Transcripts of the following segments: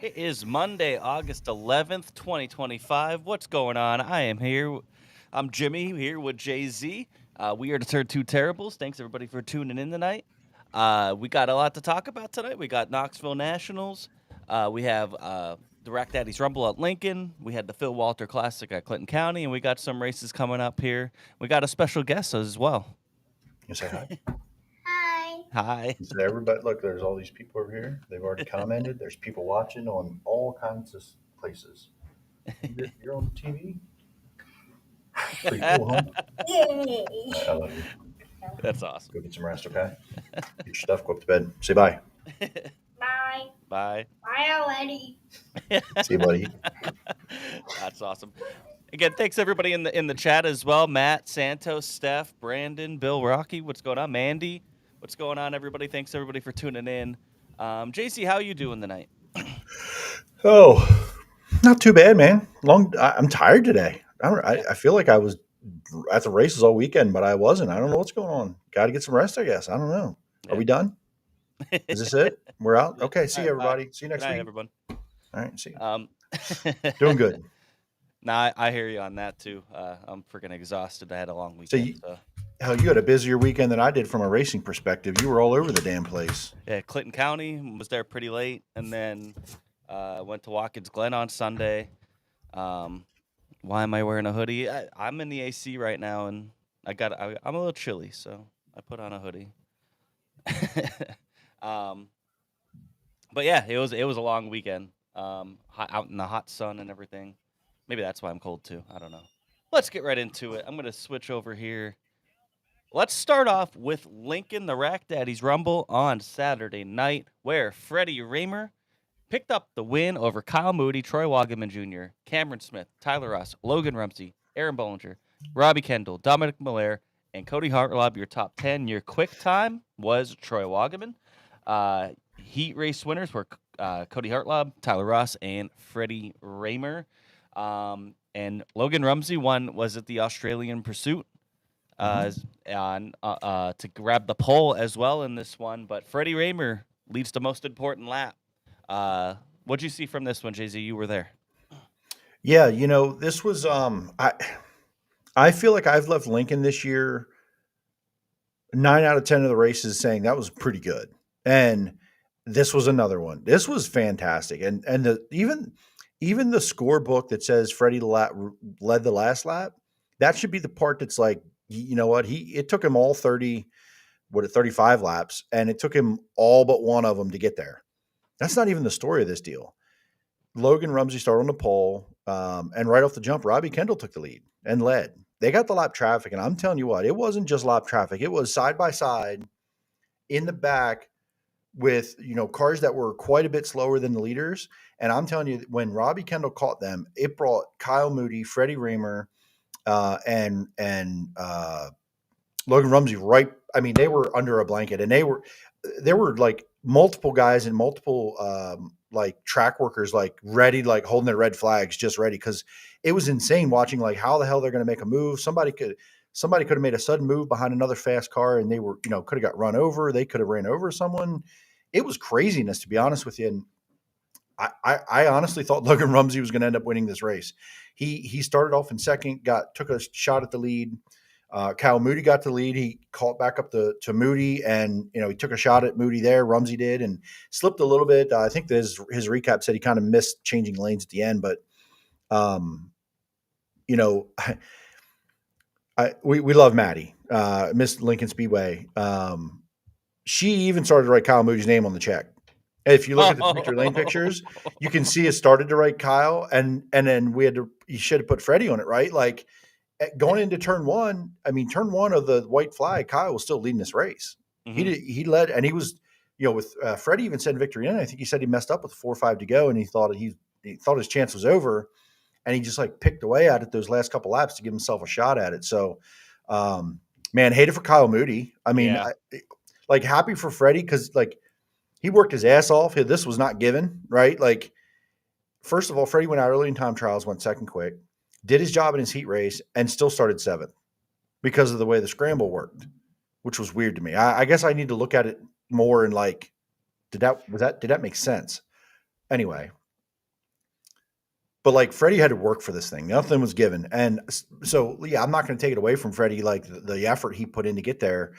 It is Monday, August 11th, 2025. What's going on? I am here. I'm Jimmy here with Jay-Z. We are the Turd Two Terribles. Thanks, everybody, for tuning in tonight. We got a lot to talk about tonight. We got Knoxville Nationals. We have the Rack Daddies Rumble at Lincoln. We had the Phil Walter Classic at Clinton County, and we got some races coming up here. We got a special guest as well. You say hi. Hi. Hi. You say everybody. Look, there's all these people over here. They've already commented. There's people watching on all kinds of places. You're on TV. Pretty cool, huh? I love you. That's awesome. Go get some rest, okay? Get your stuff. Go up to bed. Say bye. Bye. Bye. Bye already. See you, buddy. That's awesome. Again, thanks everybody in the chat as well. Matt, Santos, Steph, Brandon, Bill, Rocky. What's going on? Mandy, what's going on? Everybody, thanks everybody for tuning in. JC, how you doing tonight? Oh, not too bad, man. I'm tired today. I feel like I was at the races all weekend, but I wasn't. I don't know what's going on. Got to get some rest, I guess. I don't know. Are we done? Is this it? We're out. Okay. See you, everybody. See you Good next night, week. everyone. All right. See you. Um, Doing good. Nah, I hear you on that too. I'm freaking exhausted. I had a long So weekend. hell, you had a busier weekend than I did from a racing perspective. You were all over the damn place. Yeah, Clinton County was there pretty late, and then went to Watkins Glen on Sunday. Why am I wearing a hoodie? I'm in the AC right now, and I'm a little chilly, so I put on a hoodie. But yeah, it was a long weekend. Out in the hot sun and everything. Maybe that's why I'm cold too. I don't know. Let's get right into it. I'm gonna switch over here. Let's start off with Lincoln, the Rack Daddies Rumble on Saturday night, where Freddie Raymer picked up the win over Kyle Moody, Troy Wagaman Jr., Cameron Smith, Tyler Ross, Logan Rumsey, Aaron Bollinger, Robbie Kendall, Dominic Miller, and Cody Hartlob. Your top 10. Your quick time was Troy Wagaman. Heat race winners were Cody Hartlob, Tyler Ross, and Freddie Raymer. And Logan Rumsey was at the Australian Pursuit to grab the pole as well in this one. But Freddie Raymer leads the most important lap. What'd you see from this one, Jay-Z? You were there. Yeah, this was I feel like I've left Lincoln this year 9 out of 10 of the races saying that was pretty good. And this was another one. This was fantastic. And even the scorebook that says Freddie led the last lap, that should be the part that's like, you know what? It took him all 35 laps, and it took him all but one of them to get there. That's not even the story of this deal. Logan Rumsey started on the pole, and right off the jump, Robbie Kendall took the lead and led. They got the lap traffic, and I'm telling you what, it wasn't just lap traffic. It was side by side in the back with cars that were quite a bit slower than the leaders. And I'm telling you, when Robbie Kendall caught them, it brought Kyle Moody, Freddie Raymer, and Logan Rumsey right. I mean, they were under a blanket, and there were like multiple guys and multiple like track workers like ready, like holding their red flags, just ready, because it was insane watching like how the hell they're going to make a move. Somebody could have made a sudden move behind another fast car, and they were could have got run over. They could have ran over someone. It was craziness, to be honest with you. And I honestly thought Logan Rumsey was going to end up winning this race. He started off in second, took a shot at the lead. Kyle Moody got the lead. He caught back up to Moody, and he took a shot at Moody there. Rumsey did, and slipped a little bit. I think his recap said he kind of missed changing lanes at the end, but we love Maddie, Miss Lincoln Speedway. She even started to write Kyle Moody's name on the check. If you look at the victory lane pictures, you can see it started to write Kyle, and then you should have put Freddie on it, right? Like going into turn one. I mean, turn one of the white flag, Kyle was still leading this race. Mm-hmm. He led, and he was, with Freddie even said victory in. I think he said he messed up with 4 or 5 to go, and he thought his chance was over, and he just like picked away at it those last couple laps to give himself a shot at it. So, man, hate it for Kyle Moody. I mean, yeah. Happy for Freddie, because like he worked his ass off. This was not given, right? Like, first of all, Freddie went out early in time trials, went second quick, did his job in his heat race, and still started 7th because of the way the scramble worked, which was weird to me. I guess I need to look at it more and like, did that make sense? Anyway, But like Freddie had to work for this thing. Nothing was given. And so, yeah, I'm not going to take it away from Freddie, like the effort he put in to get there.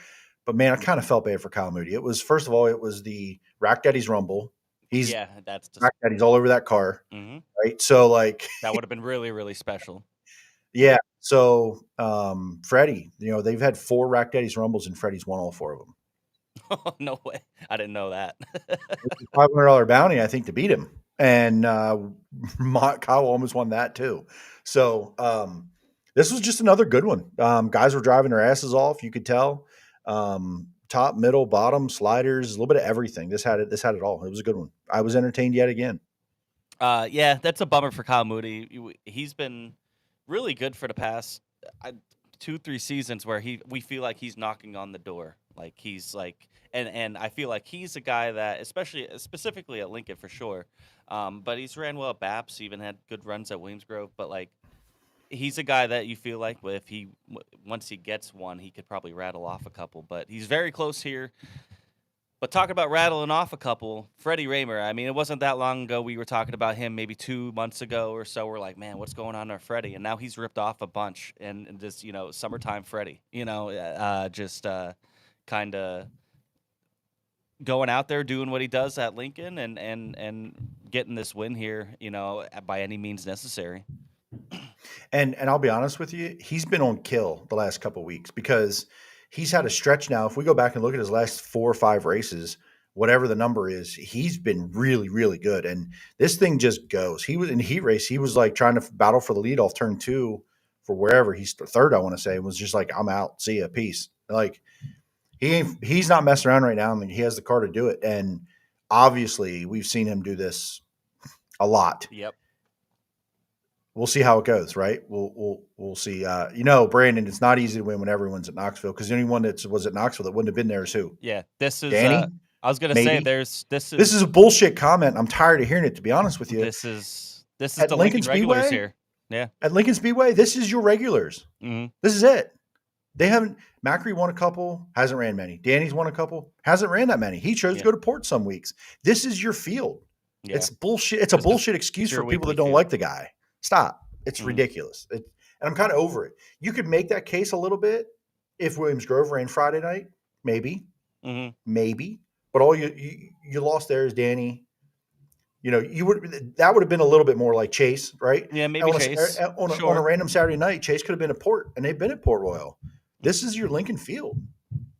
But man, I kind of felt bad for Kyle Moody. It was, first of all, it was the Rack Daddies Rumble. He's that's Rack Daddies all over that car. mm-hmm. Right. So like that would have been really, really special. Yeah. So Freddie, they've had 4 Rack Daddies Rumbles and Freddie's won all 4 of them. No way. I didn't know that. $500 bounty, I think, to beat him. And Kyle almost won that too. So this was just another good one. Guys were driving their asses off. You could tell. Top, middle, bottom, sliders, a little bit of everything. This had it all. It was a good one. I was entertained yet again. Yeah, that's a bummer for Kyle Moody. He's been really good for the past 2-3 seasons where we feel like he's knocking on the door. Like he's like, and I feel like he's a guy that, specifically at Lincoln for sure, but he's ran well at BAPS, even had good runs at Williamsgrove. But like, he's a guy that you feel like once he gets one, he could probably rattle off a couple. But he's very close here. But talking about rattling off a couple, Freddie Raymer, I mean, it wasn't that long ago we were talking about him, maybe 2 months ago or so. We're like, man, what's going on with Freddie? And now he's ripped off a bunch. And just, summertime Freddie, just kind of going out there doing what he does at Lincoln and getting this win here, by any means necessary. And I'll be honest with you, he's been on kill the last couple of weeks because he's had a stretch now. If we go back and look at his last 4 or 5 races, whatever the number is, he's been really, really good. And this thing just goes. He was in heat race. He was like trying to battle for the lead off turn 2 for wherever he's third, I want to say, was just like, I'm out. See ya. Peace. Like he's not messing around right now. And he has the car to do it. And obviously we've seen him do this a lot. Yep. We'll see how it goes, right? We'll see. Brandon, it's not easy to win when everyone's at Knoxville because the only one that was at Knoxville that wouldn't have been there is who? Yeah, this is Danny. I was gonna say this is a bullshit comment. I'm tired of hearing it. To be honest with you, this is at the Lincoln regulars Speedway here. Yeah, at Lincoln Speedway, this is your regulars. Mm-hmm. This is it. They haven't. Macri won a couple, hasn't ran many. Danny's won a couple, hasn't ran that many. He chose to go to Port some weeks. This is your field. Yeah. It's bullshit. It's a bullshit excuse for people that don't like the guy. Stop. It's ridiculous. And I'm kind of over it. You could make that case a little bit if Williamsgrove ran Friday night, maybe, maybe. But all you lost there is Danny. That would have been a little bit more like Chase, right? Yeah, maybe Chase. On a random Saturday night, Chase could have been at Port, and they've been at Port Royal. This is your Lincoln field,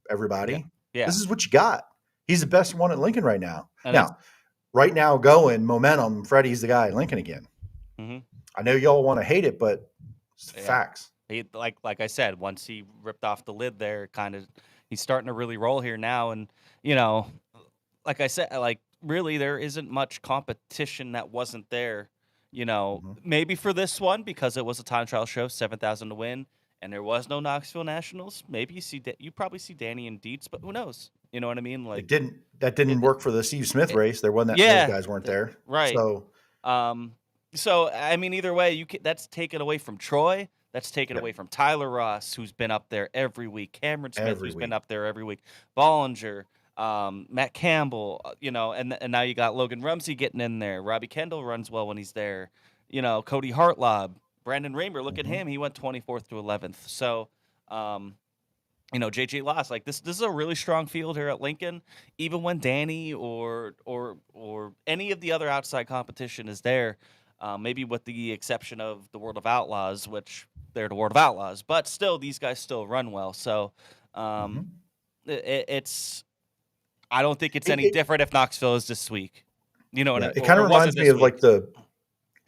everybody. Yeah. This is what you got. He's the best one at Lincoln right now. Right now, going momentum, Freddie's the guy at Lincoln again. Mm-hmm. I know y'all want to hate it, but it's facts. He, like I said, once he ripped off the lid there, he's starting to really roll here now. And, like I said, really there isn't much competition that wasn't there, maybe for this one because it was a time trial show, 7,000 to win, and there was no Knoxville Nationals. Maybe you probably see Danny and Dietz, but who knows? You know what I mean? Like that didn't work for the Steve Smith race. There wasn't those guys weren't there, right? So, I mean, either way, that's taken away from Troy. That's taken away from Tyler Ross, who's been up there every week. Cameron Smith, who's been up there every week. Bollinger, Matt Campbell, and now you got Logan Rumsey getting in there. Robbie Kendall runs well when he's there. Cody Hartlob, Brandon Raymer, look at him. He went 24th to 11th. So, JJ Loss, like this is a really strong field here at Lincoln. Even when Danny or any of the other outside competition is there. Maybe with the exception of the World of Outlaws, which they're the World of Outlaws, but still, these guys still run well. So it's I don't think it's any different if Knoxville is this week. You know what I mean? It kind of reminds me of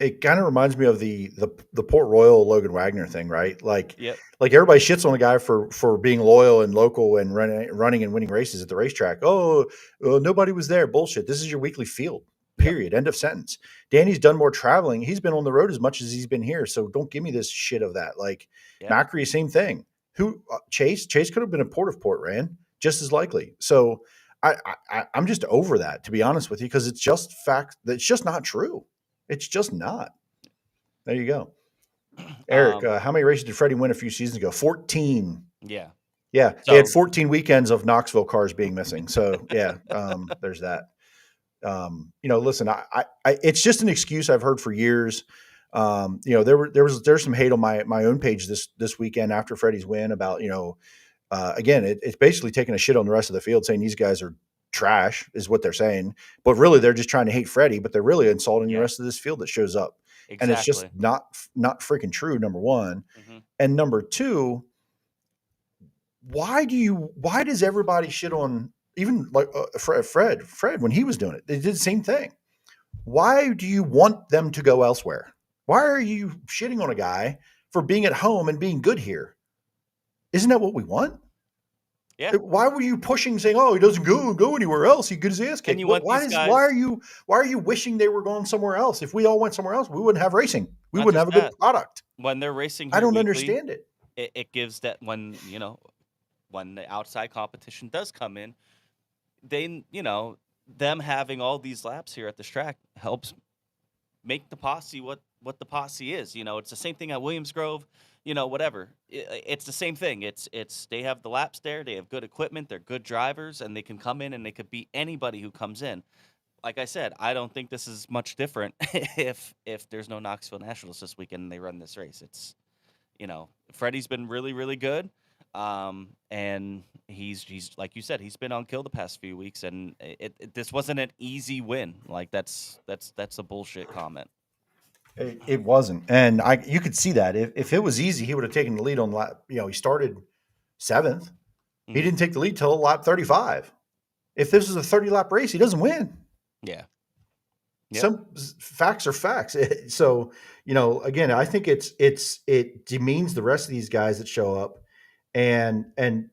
it kind of reminds me of the Port Royal Logan Wagner thing, right? Like everybody shits on the guy for being loyal and local and running and winning races at the racetrack. Oh, nobody was there. Bullshit. This is your weekly field. Period. End of sentence. Danny's done more traveling. He's been on the road as much as he's been here. So don't give me this shit of that. Like Macri, same thing. Chase could have been a Port ran just as likely. So I'm just over that, to be honest with you, because it's just fact that it's just not true. It's just not. There you go. Eric, how many races did Freddie win a few seasons ago? 14. Yeah. Yeah. So, he had 14 weekends of Knoxville cars being missing. So there's that. Listen, I it's just an excuse I've heard for years. There's some hate on my own page this weekend after Freddie's win about again, it's basically taking a shit on the rest of the field, saying these guys are trash, is what they're saying. But really, they're just trying to hate Freddie, but they're really insulting the Yeah, ress of this field that shows up. And it's just exactly. not freaking true, number one. hmm And number two, why does everybody shit on even like Fred when he was doing it? They did the same thing. Why do you want them to go elsewhere? Why are you shitting on a guy for being at home and being good here? Isn't that what we want? Yeah, Why were you pushing, saying, "Oh, he doesn't go anywhere else. He gets his ass and kicked"? you want these guys. Why are you wishing they were going somewhere else? If we all went somewhere else, we wouldn't have racing. We Not wouldn't just have a good that. product. When they're racing I here don't weekly, understand it. it gives that when the outside competition does come in, they them having all these laps here at this track helps make the posse what the posse is. It's the same thing at Williams Grove. Whatever. It's the same thing. It's they have the laps there. They have good equipment. They're good drivers, and they can come in and they could beat anybody who comes in. Like I said, I don't think this is much different if there's no Knoxville Nationals this weekend and they run this race. It's Freddie's been really really good, and he's like you said, he's been on kill the past few weeks, and this wasn't an easy win. Like that's a bullshit comment. It wasn't, and you could see that if it was easy, he would have taken the lead on lap. He started seventh. He hmm didn't take the lead till lap 35. If this is a 30-lap race, he doesn't win. Yeah. Yep. Some facts are facts. So, again, I think it demeans the rest of these guys that show up. And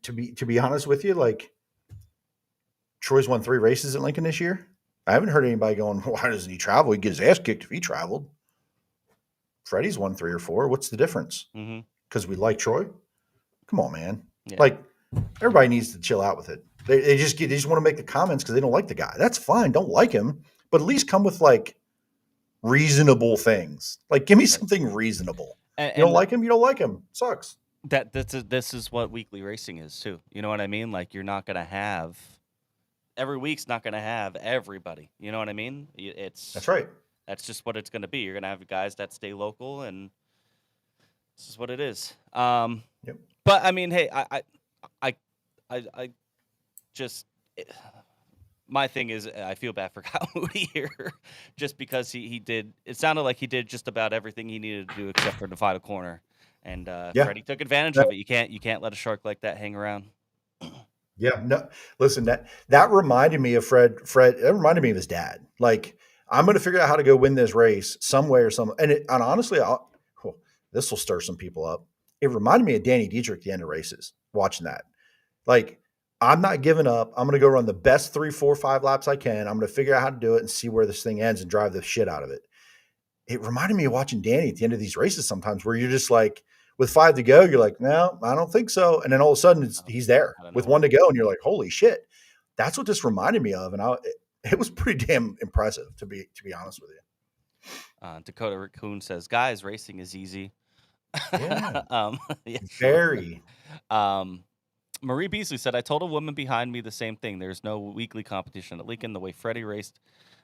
to be honest with you, like Troy's won 3 races at Lincoln this year. I haven't heard anybody going, why doesn't he travel? He'd get his ass kicked if he traveled. Freddie's won 3 or 4. What's the difference? hmm Because we like Troy? Come on, man. Yeah. Like everybody needs to chill out with it. They just want to make the comments because they don't like the guy. That's fine. Don't like him, but at least come with like reasonable things. Like, give me Right. something reasonable. And, You don't and like him? You don't like him. Sucks. this is what weekly racing is too. You know what I mean? Like you're not gonna have every week's not gonna have everybody. You know what I mean? That's right. That's just what it's gonna be. You're gonna have guys that stay local, and this is what it is. Yep. But I mean, hey, I just my thing is I feel bad for Kyle Moody here, just because he did. It sounded like he did just about everything he needed to do except for the final corner, and Yeah. Freddie took advantage That- of it. You can't let a shark like that hang around. Yeah. No, listen, that reminded me of Fred. It reminded me of his dad. Like, I'm going to figure out how to go win this race some way or some. And honestly, this will stir some people up. It reminded me of Danny Dietrich at the end of races, watching that. Like, I'm not giving up. I'm going to go run the best 3, 4, 5 laps I can. I'm going to figure out how to do it and see where this thing ends and drive the shit out of it. It reminded me of watching Danny at the end of these races sometimes, where you're just like, with 5 to go, you're like, no, I don't think so. And then all of a sudden he's there with 1 to go. And you're like, holy shit. That's what this reminded me of. And it was pretty damn impressive, to be honest with you. Dakota Raccoon says, "Guys, racing is easy." Yeah. Yes. Very. Marie Beasley said, "I told a woman behind me the same thing. There's no weekly competition at Lincoln. The way Freddie raced,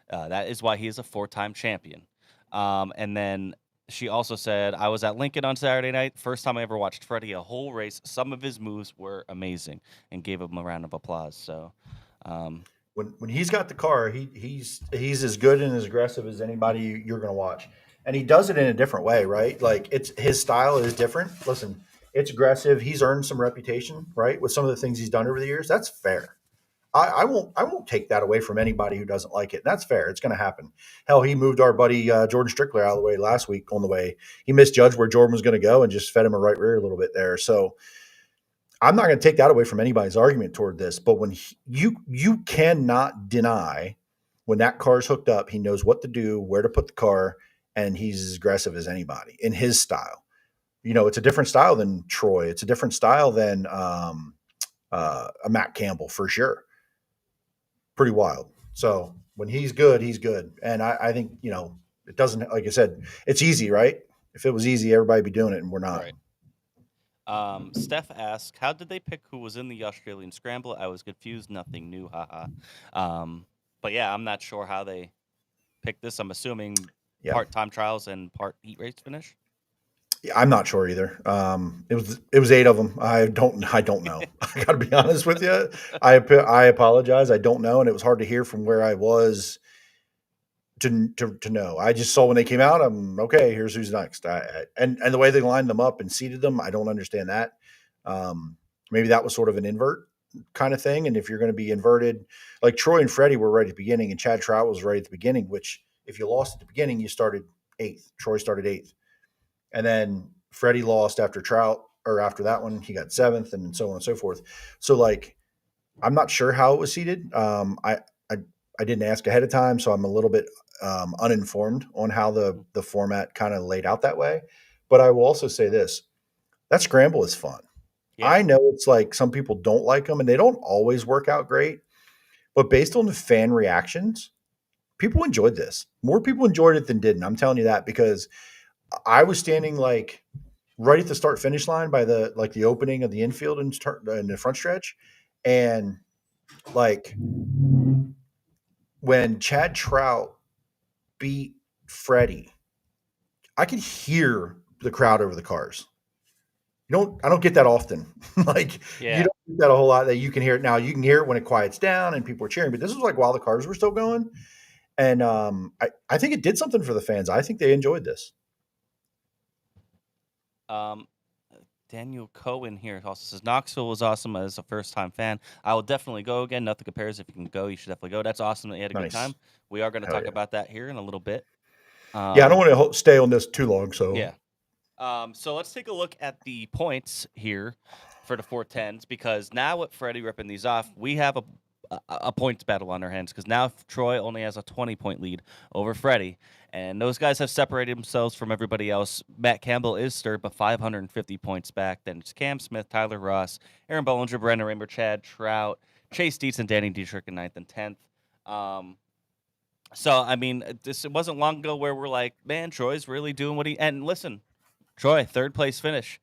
that is why he is a 4-time champion." And then she also said, "I was at Lincoln on Saturday night. First time I ever watched Freddie a whole race. Some of his moves were amazing," and gave him a round of applause. So, When he's got the car, he's as good and as aggressive as anybody you're going to watch, and he does it in a different way, right? Like his style is different. Listen, it's aggressive. He's earned some reputation, right, with some of the things he's done over the years. That's fair. I won't take that away from anybody who doesn't like it. That's fair. It's going to happen. Hell, he moved our buddy Jordan Strickler out of the way last week on the way. He misjudged where Jordan was going to go and just fed him a right rear a little bit there. So I'm not going to take that away from anybody's argument toward this. But when you cannot deny when that car's hooked up, he knows what to do, where to put the car, and he's as aggressive as anybody in his style. It's a different style than Troy. It's a different style than a Matt Campbell for sure. Pretty wild. So when he's good, he's good. And I think, it doesn't, like I said, it's easy, right? If it was easy, everybody'd be doing it, and we're not. right. Steph asked, "How did they pick who was in the Australian Scramble? I was confused. Nothing new. Haha." But yeah, I'm not sure how they picked this. I'm assuming Yeah. part time trials and part heat race finish? I'm not sure either. It was 8 of them. I don't know. I got to be honest with you. I apologize. I don't know, and it was hard to hear from where I was to know. I just saw when they came out. I'm okay. Here's who's next. And the way they lined them up and seated them, I don't understand that. Maybe that was sort of an invert kind of thing. And if you're going to be inverted, like Troy and Freddie were right at the beginning, and Chad Trout was right at the beginning. Which if you lost at the beginning, you started eighth. Troy started eighth, and then Freddie lost after Trout or after that one, he got seventh, and so on and so forth. So like, I'm not sure how it was seated. I I didn't ask ahead of time, so I'm a little bit uninformed on how the format kind of laid out that way. But I will also say this: that scramble is fun. Yeah. I know it's like some people don't like them, and they don't always work out great. But based on the fan reactions, people enjoyed this. More people enjoyed it than didn't. I'm telling you that because I was standing like right at the start finish line by the opening of the infield and in the front stretch, and like when Chad Trout beat Freddie, I could hear the crowd over the cars. I don't get that often. Like you Yeah. don't get that a whole lot that you can hear it now. You can hear it when it quiets down and people are cheering, but this was like while the cars were still going. And I think it did something for the fans. I think they enjoyed this. Um, Daniel Cohen here also says Knoxville was awesome as a first time fan. I will definitely go again. Nothing compares. If you can go, you should definitely go. That's awesome that you had a good Nice. time. We are going to Hell talk yeah. about that here in a little bit. Yeah, I don't want to stay on this too long. So Yeah. So let's take a look at the points here for the 410s because now with Freddie ripping these off, we have a points battle on our hands because now Troy only has a 20-point lead over Freddie, and those guys have separated themselves from everybody else. Matt Campbell is third, but 550 points back. Then it's Cam Smith, Tyler Ross, Aaron Bollinger, Brandon Ramer, Chad Trout, Chase Dietz, and Danny Dietrich in 9th and 10th. So I mean, it wasn't long ago where we're like, man, Troy's really doing what he. And listen, Troy, third place finish,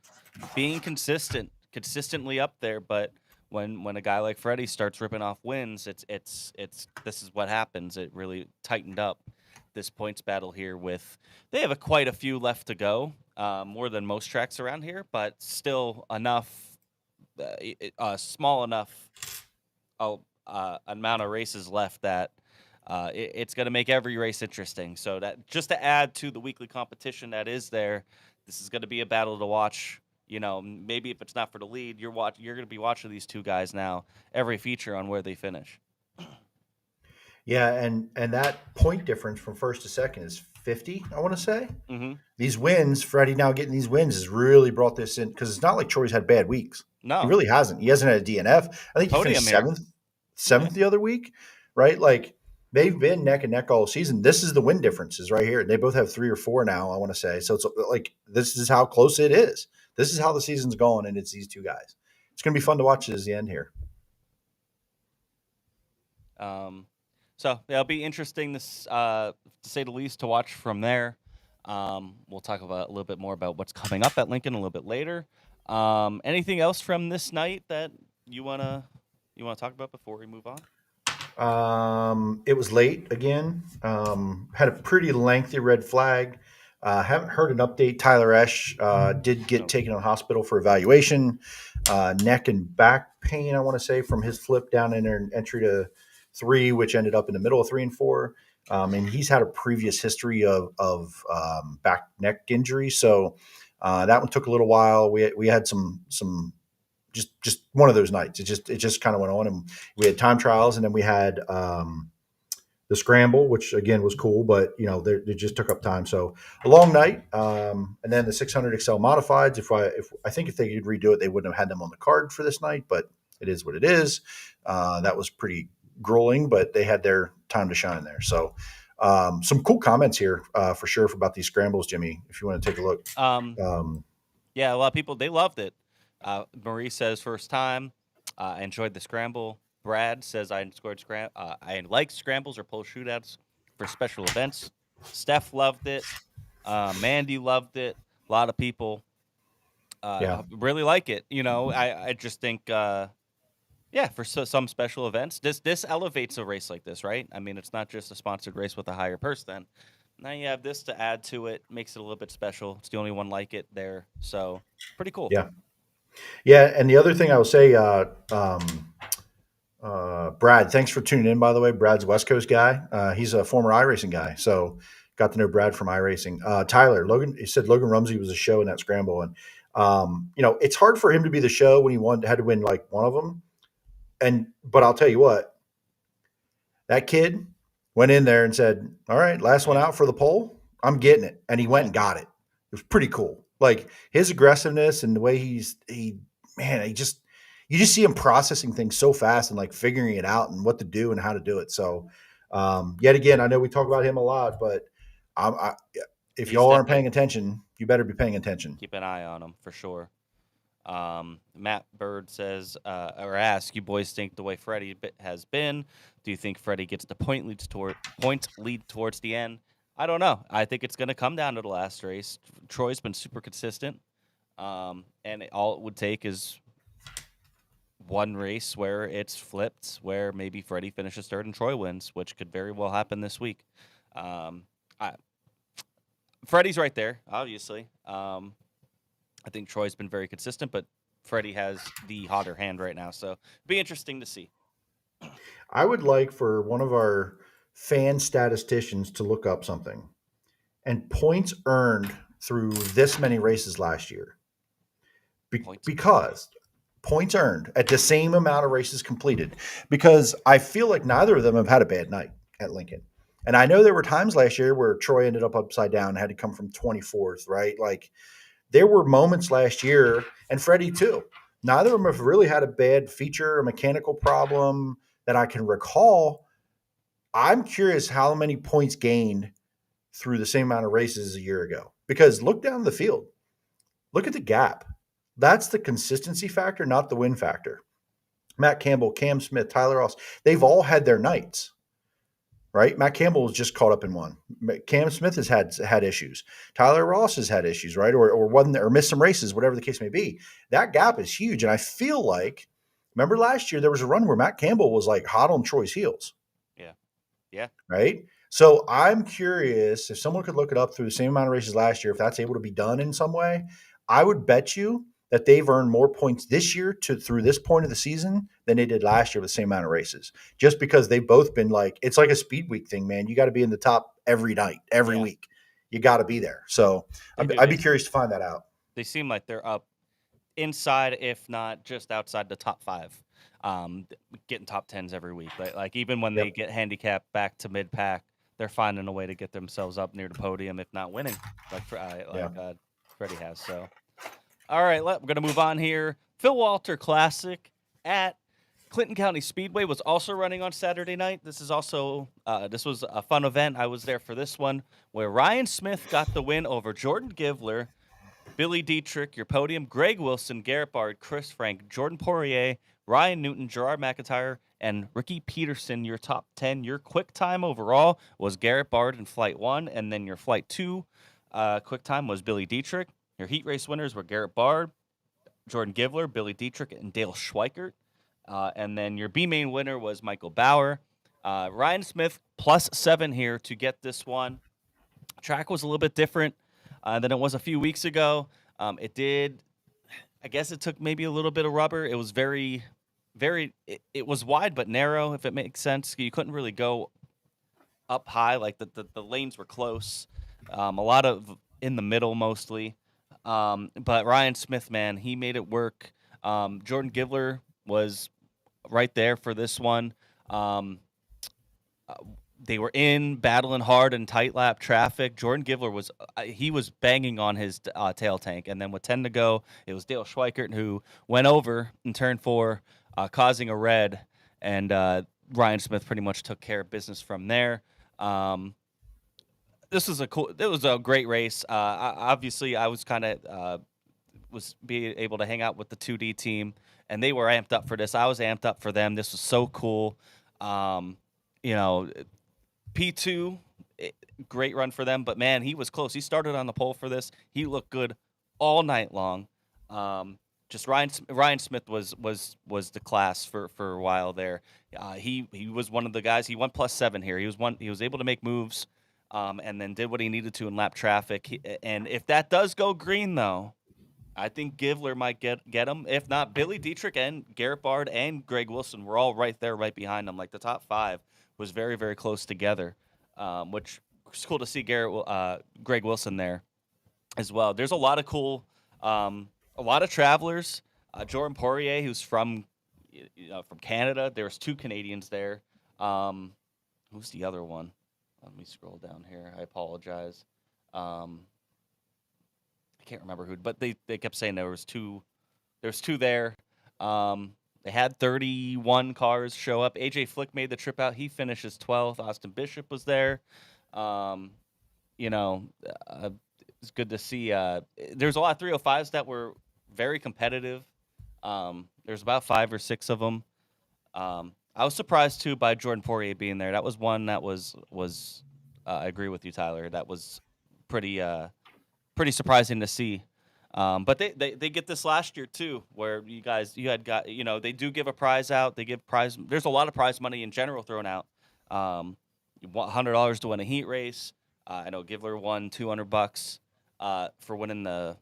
being consistently up there. But when a guy like Freddie starts ripping off wins, it's this is what happens. It really tightened up this points battle here. They have quite a few left to go, more than most tracks around here, but still enough, small enough amount of races left that. It's going to make every race interesting. So that just to add to the weekly competition that is there, this is going to be a battle to watch. Maybe if it's not for the lead, you're going to be watching these two guys now every feature on where they finish. yeah, and that point difference from first to second is 50. I want to say these wins, Freddie now getting these wins has really brought this in because it's not like Troy's had bad weeks. No, he really hasn't. He hasn't had a DNF. I think he Podium finished here. seventh the other week, right? Like they've been neck and neck all season. This is the win differences right here. They both have 3 or 4 now, I want to say. So it's like this is how close it is. This is how the season's going, and it's these two guys. It's going to be fun to watch as the end here. So it'll be interesting to say the least to watch from there. We'll talk about a little bit more about what's coming up at Lincoln a little bit later. Anything else from this night that you wanna talk about before we move on? It was late again. Had a pretty lengthy red flag. Haven't heard an update. Tyler Esch did get taken to the hospital for evaluation. Neck and back pain, I want to say, from his flip down in entry to 3, which ended up in the middle of 3 and 4. And he's had a previous history of back neck injury, so that one took a little while. We had some just one of those nights. It just kind of went on, and we had time trials, and then we had the scramble, which again was cool, but they just took up time. So a long night, and then the 600 Excel modifieds. If I think if they could redo it, they wouldn't have had them on the card for this night, but it is what it is. That was pretty grueling, but they had their time to shine there. So some cool comments here for sure about these scrambles, Jimmy. If you want to take a look. Yeah, a lot of people they loved it. Marie says first time. I enjoyed the scramble. Brad says I like scrambles or pull shootouts for special events. Steph loved it. Mandy loved it. A lot of people really like it. I just think for some special events, this elevates a race like this, right? I mean, it's not just a sponsored race with a higher purse then. Now you have this to add to it, makes it a little bit special. It's the only one like it there, so pretty cool. Yeah. Yeah. And the other thing I will say, Brad, thanks for tuning in, by the way. Brad's West Coast guy. He's a former iRacing guy. So got to know Brad from iRacing. Tyler, Logan, he said Logan Rumsey was a show in that scramble. And, it's hard for him to be the show when he had to win like one of them. But I'll tell you what, that kid went in there and said, all right, last one out for the pole. I'm getting it. And he went and got it. It was pretty cool. Like his aggressiveness and the way you just see him processing things so fast and like figuring it out and what to do and how to do it. So, yet again, I know we talk about him a lot, but if He's y'all aren't definitely- paying attention, you better be paying attention. Keep an eye on him for sure. Matt Bird says, or asks, you boys think the way Freddie has been, do you think Freddie gets the point lead towards the end? I don't know. I think it's going to come down to the last race. Troy's been super consistent, and all it would take is one race where it's flipped, where maybe Freddie finishes third and Troy wins, which could very well happen this week. Freddie's right there, obviously. I think Troy's been very consistent, but Freddie has the hotter hand right now, so it'll be interesting to see. I would like for one of our fan statisticians to look up something and points earned through this many races last year. Because points earned at the same amount of races completed, because I feel like neither of them have had a bad night at Lincoln. And I know there were times last year where Troy ended up upside down and had to come from 24th, right? Like there were moments last year, and Freddie too. Neither of them have really had a bad feature, a mechanical problem that I can recall. I'm curious how many points gained through the same amount of races a year ago. Because look down the field. Look at the gap. That's the consistency factor, not the win factor. Matt Campbell, Cam Smith, Tyler Ross, they've all had their nights, right? Matt Campbell was just caught up in one. Cam Smith has had issues. Tyler Ross has had issues, right? Or missed some races, whatever the case may be. That gap is huge. And I feel like, remember last year, there was a run where Matt Campbell was like hot on Troy's heels. Yeah. Yeah. Right? So I'm curious if someone could look it up through the same amount of races last year, if that's able to be done in some way. I would bet you that they've earned more points this year through this point of the season than they did last year with the same amount of races. Just because they've both been like, it's like a speed week thing, man. You got to be in the top every night, every week. You got to be there. So I'd be curious to find that out. They seem like they're up inside, if not just outside the top 5, getting top 10s every week. Like even when they get handicapped back to mid pack, they're finding a way to get themselves up near the podium, if not winning, like Freddie has. So, all right, we're gonna move on here. Phil Walter Classic at Clinton County Speedway was also running on Saturday night. This is also this was a fun event. I was there for this one, where Ryan Smith got the win over Jordan Givler, Billy Dietrich, your podium, Greg Wilson, Garrett Bard, Chris Frank, Jordan Poirier, Ryan Newton, Gerard McIntyre, and Ricky Peterson, your top 10. Your quick time overall was Garrett Bard in Flight 1, and then your Flight 2 quick time was Billy Dietrich. Your heat race winners were Garrett Bard, Jordan Givler, Billy Dietrich, and Dale Schweikert. And then your B-main winner was Michael Bauer. Ryan Smith +7 here to get this one. Track was a little bit different than it was a few weeks ago. I guess it took maybe a little bit of rubber. It was it was wide but narrow, if it makes sense. You couldn't really go up high. Like the lanes were close. A lot of in the middle mostly. But Ryan Smith, man, he made it work. Jordan Givler was right there for this one. They were battling hard in tight lap traffic. Jordan Givler was banging on his tail tank, and then with 10 to go, it was Dale Schweikert who went over in turn 4, causing a red, and Ryan Smith pretty much took care of business from there. It was a great race. Obviously, I was kind of being able to hang out with the 2D team, and they were amped up for this. I was amped up for them. This was so cool. P2, great run for them, but man, he was close. He started on the pole for this. He looked good all night long. Just Ryan Smith was the class for a while there. He was one of the guys. He won +7 here. He was able to make moves. and then did what he needed to in lap traffic. And if that does go green, though, I think Givler might get him. If not, Billy Dietrich and Garrett Bard and Greg Wilson were all right there, right behind him. Like the top 5 was very, very close together, which was cool to see Greg Wilson there as well. There's a lot of cool, a lot of travelers. Jordan Poirier, who's from Canada. There was 2 Canadians there. Who's the other one? Let me scroll down here. I apologize. I can't remember who, but they kept saying there was 2 there. They had 31 cars show up. AJ Flick made the trip out. He finishes 12th. Austin Bishop was there. It's good to see. There's a lot of 305s that were very competitive. There's about 5 or 6 of them. I was surprised too by Jordan Poirier being there. That was one that was. I agree with you, Tyler. That was pretty surprising to see. But they get this last year too, where you had got they do give a prize out. They give prize. There's a lot of prize money in general thrown out. $100 to win a heat race. I know Givler won $200 for winning the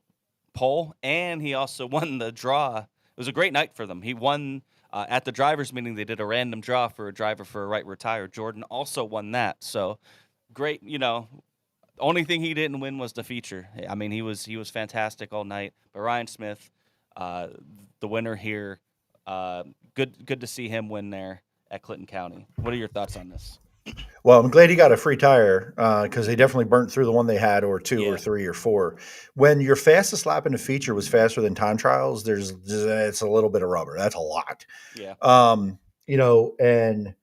pole, and he also won the draw. It was a great night for them. He won at the drivers' meeting. They did a random draw for a driver for a right retire. Jordan also won that. So great, only thing he didn't win was the feature. I mean, he was fantastic all night. But Ryan Smith, the winner here, good to see him win there at Clinton County. What are your thoughts on this? Well, I'm glad he got a free tire because they definitely burnt through the one they had, or 2 or 3 or 4. When your fastest lap in a feature was faster than time trials, it's a little bit of rubber. That's a lot. Yeah. And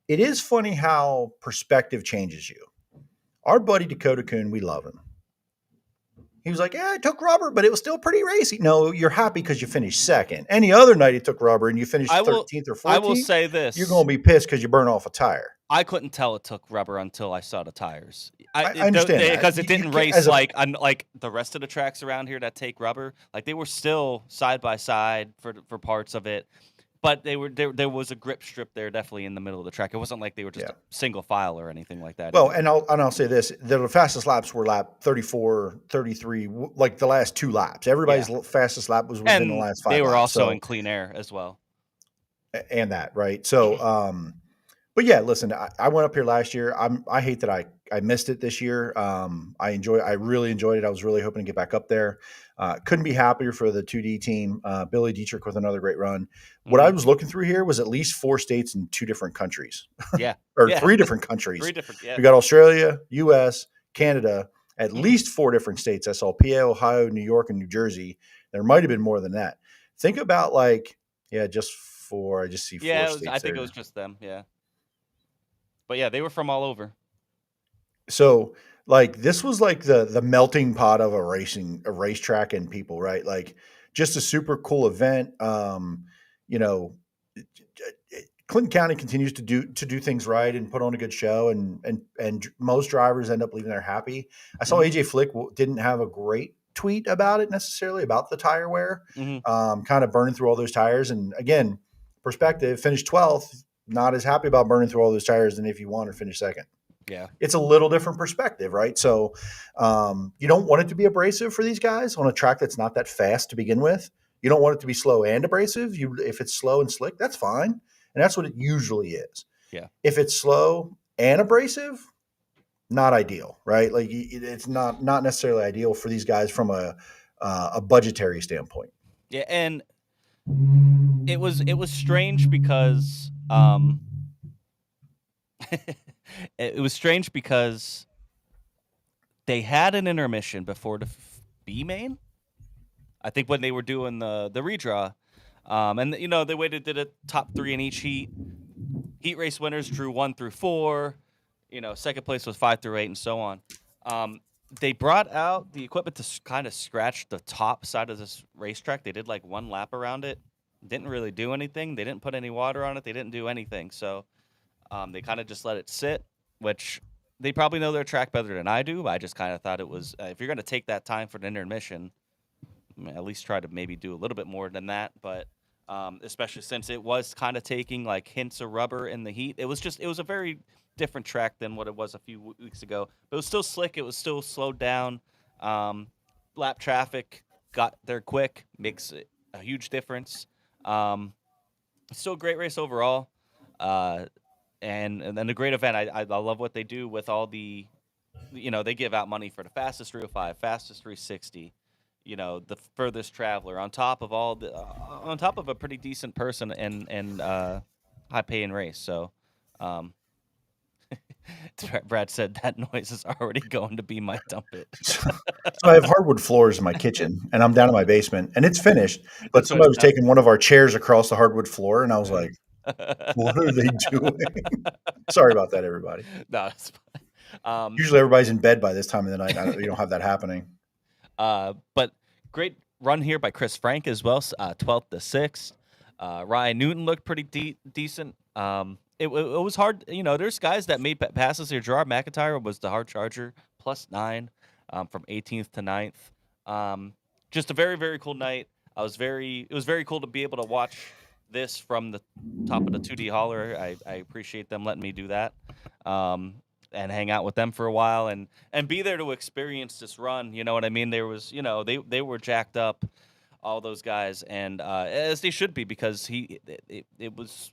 it is funny how perspective changes you. Our buddy Dakota Kuhn, we love him. He was like, yeah, I took rubber, but it was still pretty racy. No, you're happy because you finished second. Any other night he took rubber and you finished 13th or 14th, I will say this. You're going to be pissed because you burn off a tire. I couldn't tell it took rubber until I saw the tires. I understand that. Because it didn't race like the rest of the tracks around here that take rubber. Like they were still side by side for parts of it. But there was a grip strip there, definitely in the middle of the track. It wasn't like they were just a single file or anything like that. Well, and I'll say this: the fastest laps were lap 34, 33, like the last 2 laps. Everybody's fastest lap was within the last 5. They were also in clean air as well. And that, right? So, but yeah, listen, I went up here last year. I hate that I missed it this year. I really enjoyed it. I was really hoping to get back up there. Couldn't be happier for the 2D team. Billy Dietrich with another great run. What I was looking through here was at least 4 states in 2 different countries. Yeah. Or 3 different countries. 3 different, yeah. We got Australia, US, Canada, at least 4 different states. I saw PA, Ohio, New York, and New Jersey. There might have been more than that. Think about just 4. I just see 4 states. I think it was just them, yeah. But yeah, they were from all over. So this was like the melting pot of a racetrack and people, right? Like just a super cool event. Clinton County continues to do things right and put on a good show, and most drivers end up leaving there happy. I saw AJ Flick didn't have a great tweet about it necessarily, about the tire wear, kind of burning through all those tires. And again, perspective, finished 12th, not as happy about burning through all those tires than if you won or finished second. Yeah. It's a little different perspective, right? So you don't want it to be abrasive for these guys on a track that's not that fast to begin with. You don't want it to be slow and abrasive. If it's slow and slick, that's fine. And that's what it usually is. Yeah. If it's slow and abrasive, not ideal, right? Like it's not necessarily ideal for these guys from a budgetary standpoint. Yeah, and it was strange because it was strange because they had an intermission before the B main. I think when they were doing the redraw, and they did a top 3 in each heat. Heat race winners drew 1 through 4. Second place was 5 through 8, and so on. They brought out the equipment to kind of scratch the top side of this racetrack. They did like 1 lap around it. Didn't really do anything. They didn't put any water on it. They didn't do anything. So they kind of just let it sit, which they probably know their track better than I do. I just kind of thought it was, if you're going to take that time for an intermission, at least try to maybe do a little bit more than that. But especially since it was kind of taking like hints of rubber in the heat. It was a very different track than what it was a few weeks ago. But it was still slick. It was still slowed down. Lap traffic got there quick, makes a huge difference. Still a great race overall. And then a great event. I love what they do with all the, they give out money for the fastest 305, fastest 360, the furthest traveler on top of on top of a pretty decent person and high paying race. So, Brad said that noise is already going to be my dump it. So I have hardwood floors in my kitchen, and I'm down in my basement, and it's finished. But That's what somebody it was taking one of our chairs across the hardwood floor, and I was like, sounds. "What are they doing?" Sorry about that, everybody. No, it's fine. Usually, everybody's in bed by this time of the night. You don't have that happening. But great run here by Chris Frank as well, 12th to 6th. Ryan Newton looked pretty decent. It was hard. There's guys that made passes here. Gerard McIntyre was the hard charger, +9 from 18th to 9th. Just a very, very cool night. It was very cool to be able to watch this from the top of the 2D hauler. I appreciate them letting me do that. And hang out with them for a while and be there to experience this run. You know what I mean? There was, they were jacked up, all those guys, and as they should be, because it was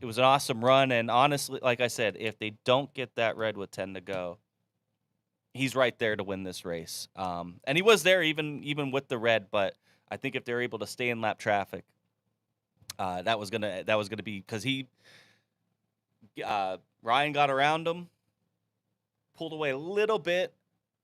an awesome run. And honestly, like I said, if they don't get that red with 10 to go, he's right there to win this race. And he was there even with the red, but I think if they're able to stay in lap traffic, that was gonna be, because Ryan got around him, pulled away a little bit,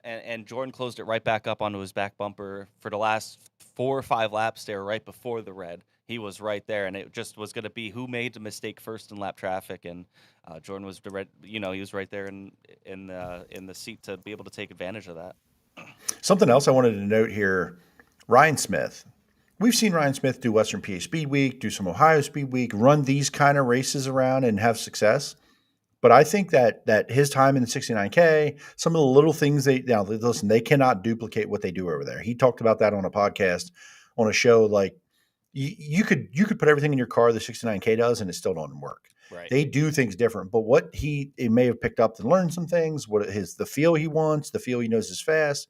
and Jordan closed it right back up onto his back bumper for the last 4 or 5 laps there right before the red. He was right there, and it just was going to be who made the mistake first in lap traffic, and Jordan was he was right there in the seat to be able to take advantage of that. Something else I wanted to note here, Ryan Smith. We've seen Ryan Smith do Western PA Speed Week, do some Ohio Speed Week, run these kind of races around and have success. But I think that his time in the 69K, some of the little things they cannot duplicate what they do over there. He talked about that on a podcast, on a show. Like you could put everything in your car the 69K does, and it still doesn't work. Right. They do things different. But what he may have picked up and learned some things. The feel he wants, the feel he knows is fast.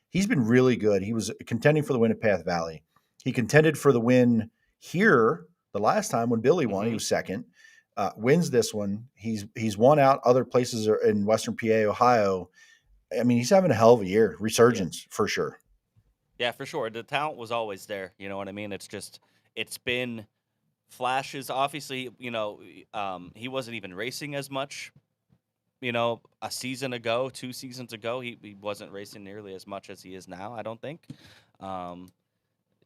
He's been really good. He was contending for the win at Path Valley. He contended for the win here the last time when Billy won. He was second. Wins this one. He's won out other places in Western PA, Ohio. I mean, he's having a hell of a year. Resurgence for sure. Yeah, for sure. The talent was always there. You know what I mean? It's been flashes. Obviously, he wasn't even racing as much. A season ago, 2 seasons ago, he wasn't racing nearly as much as he is now, I don't think.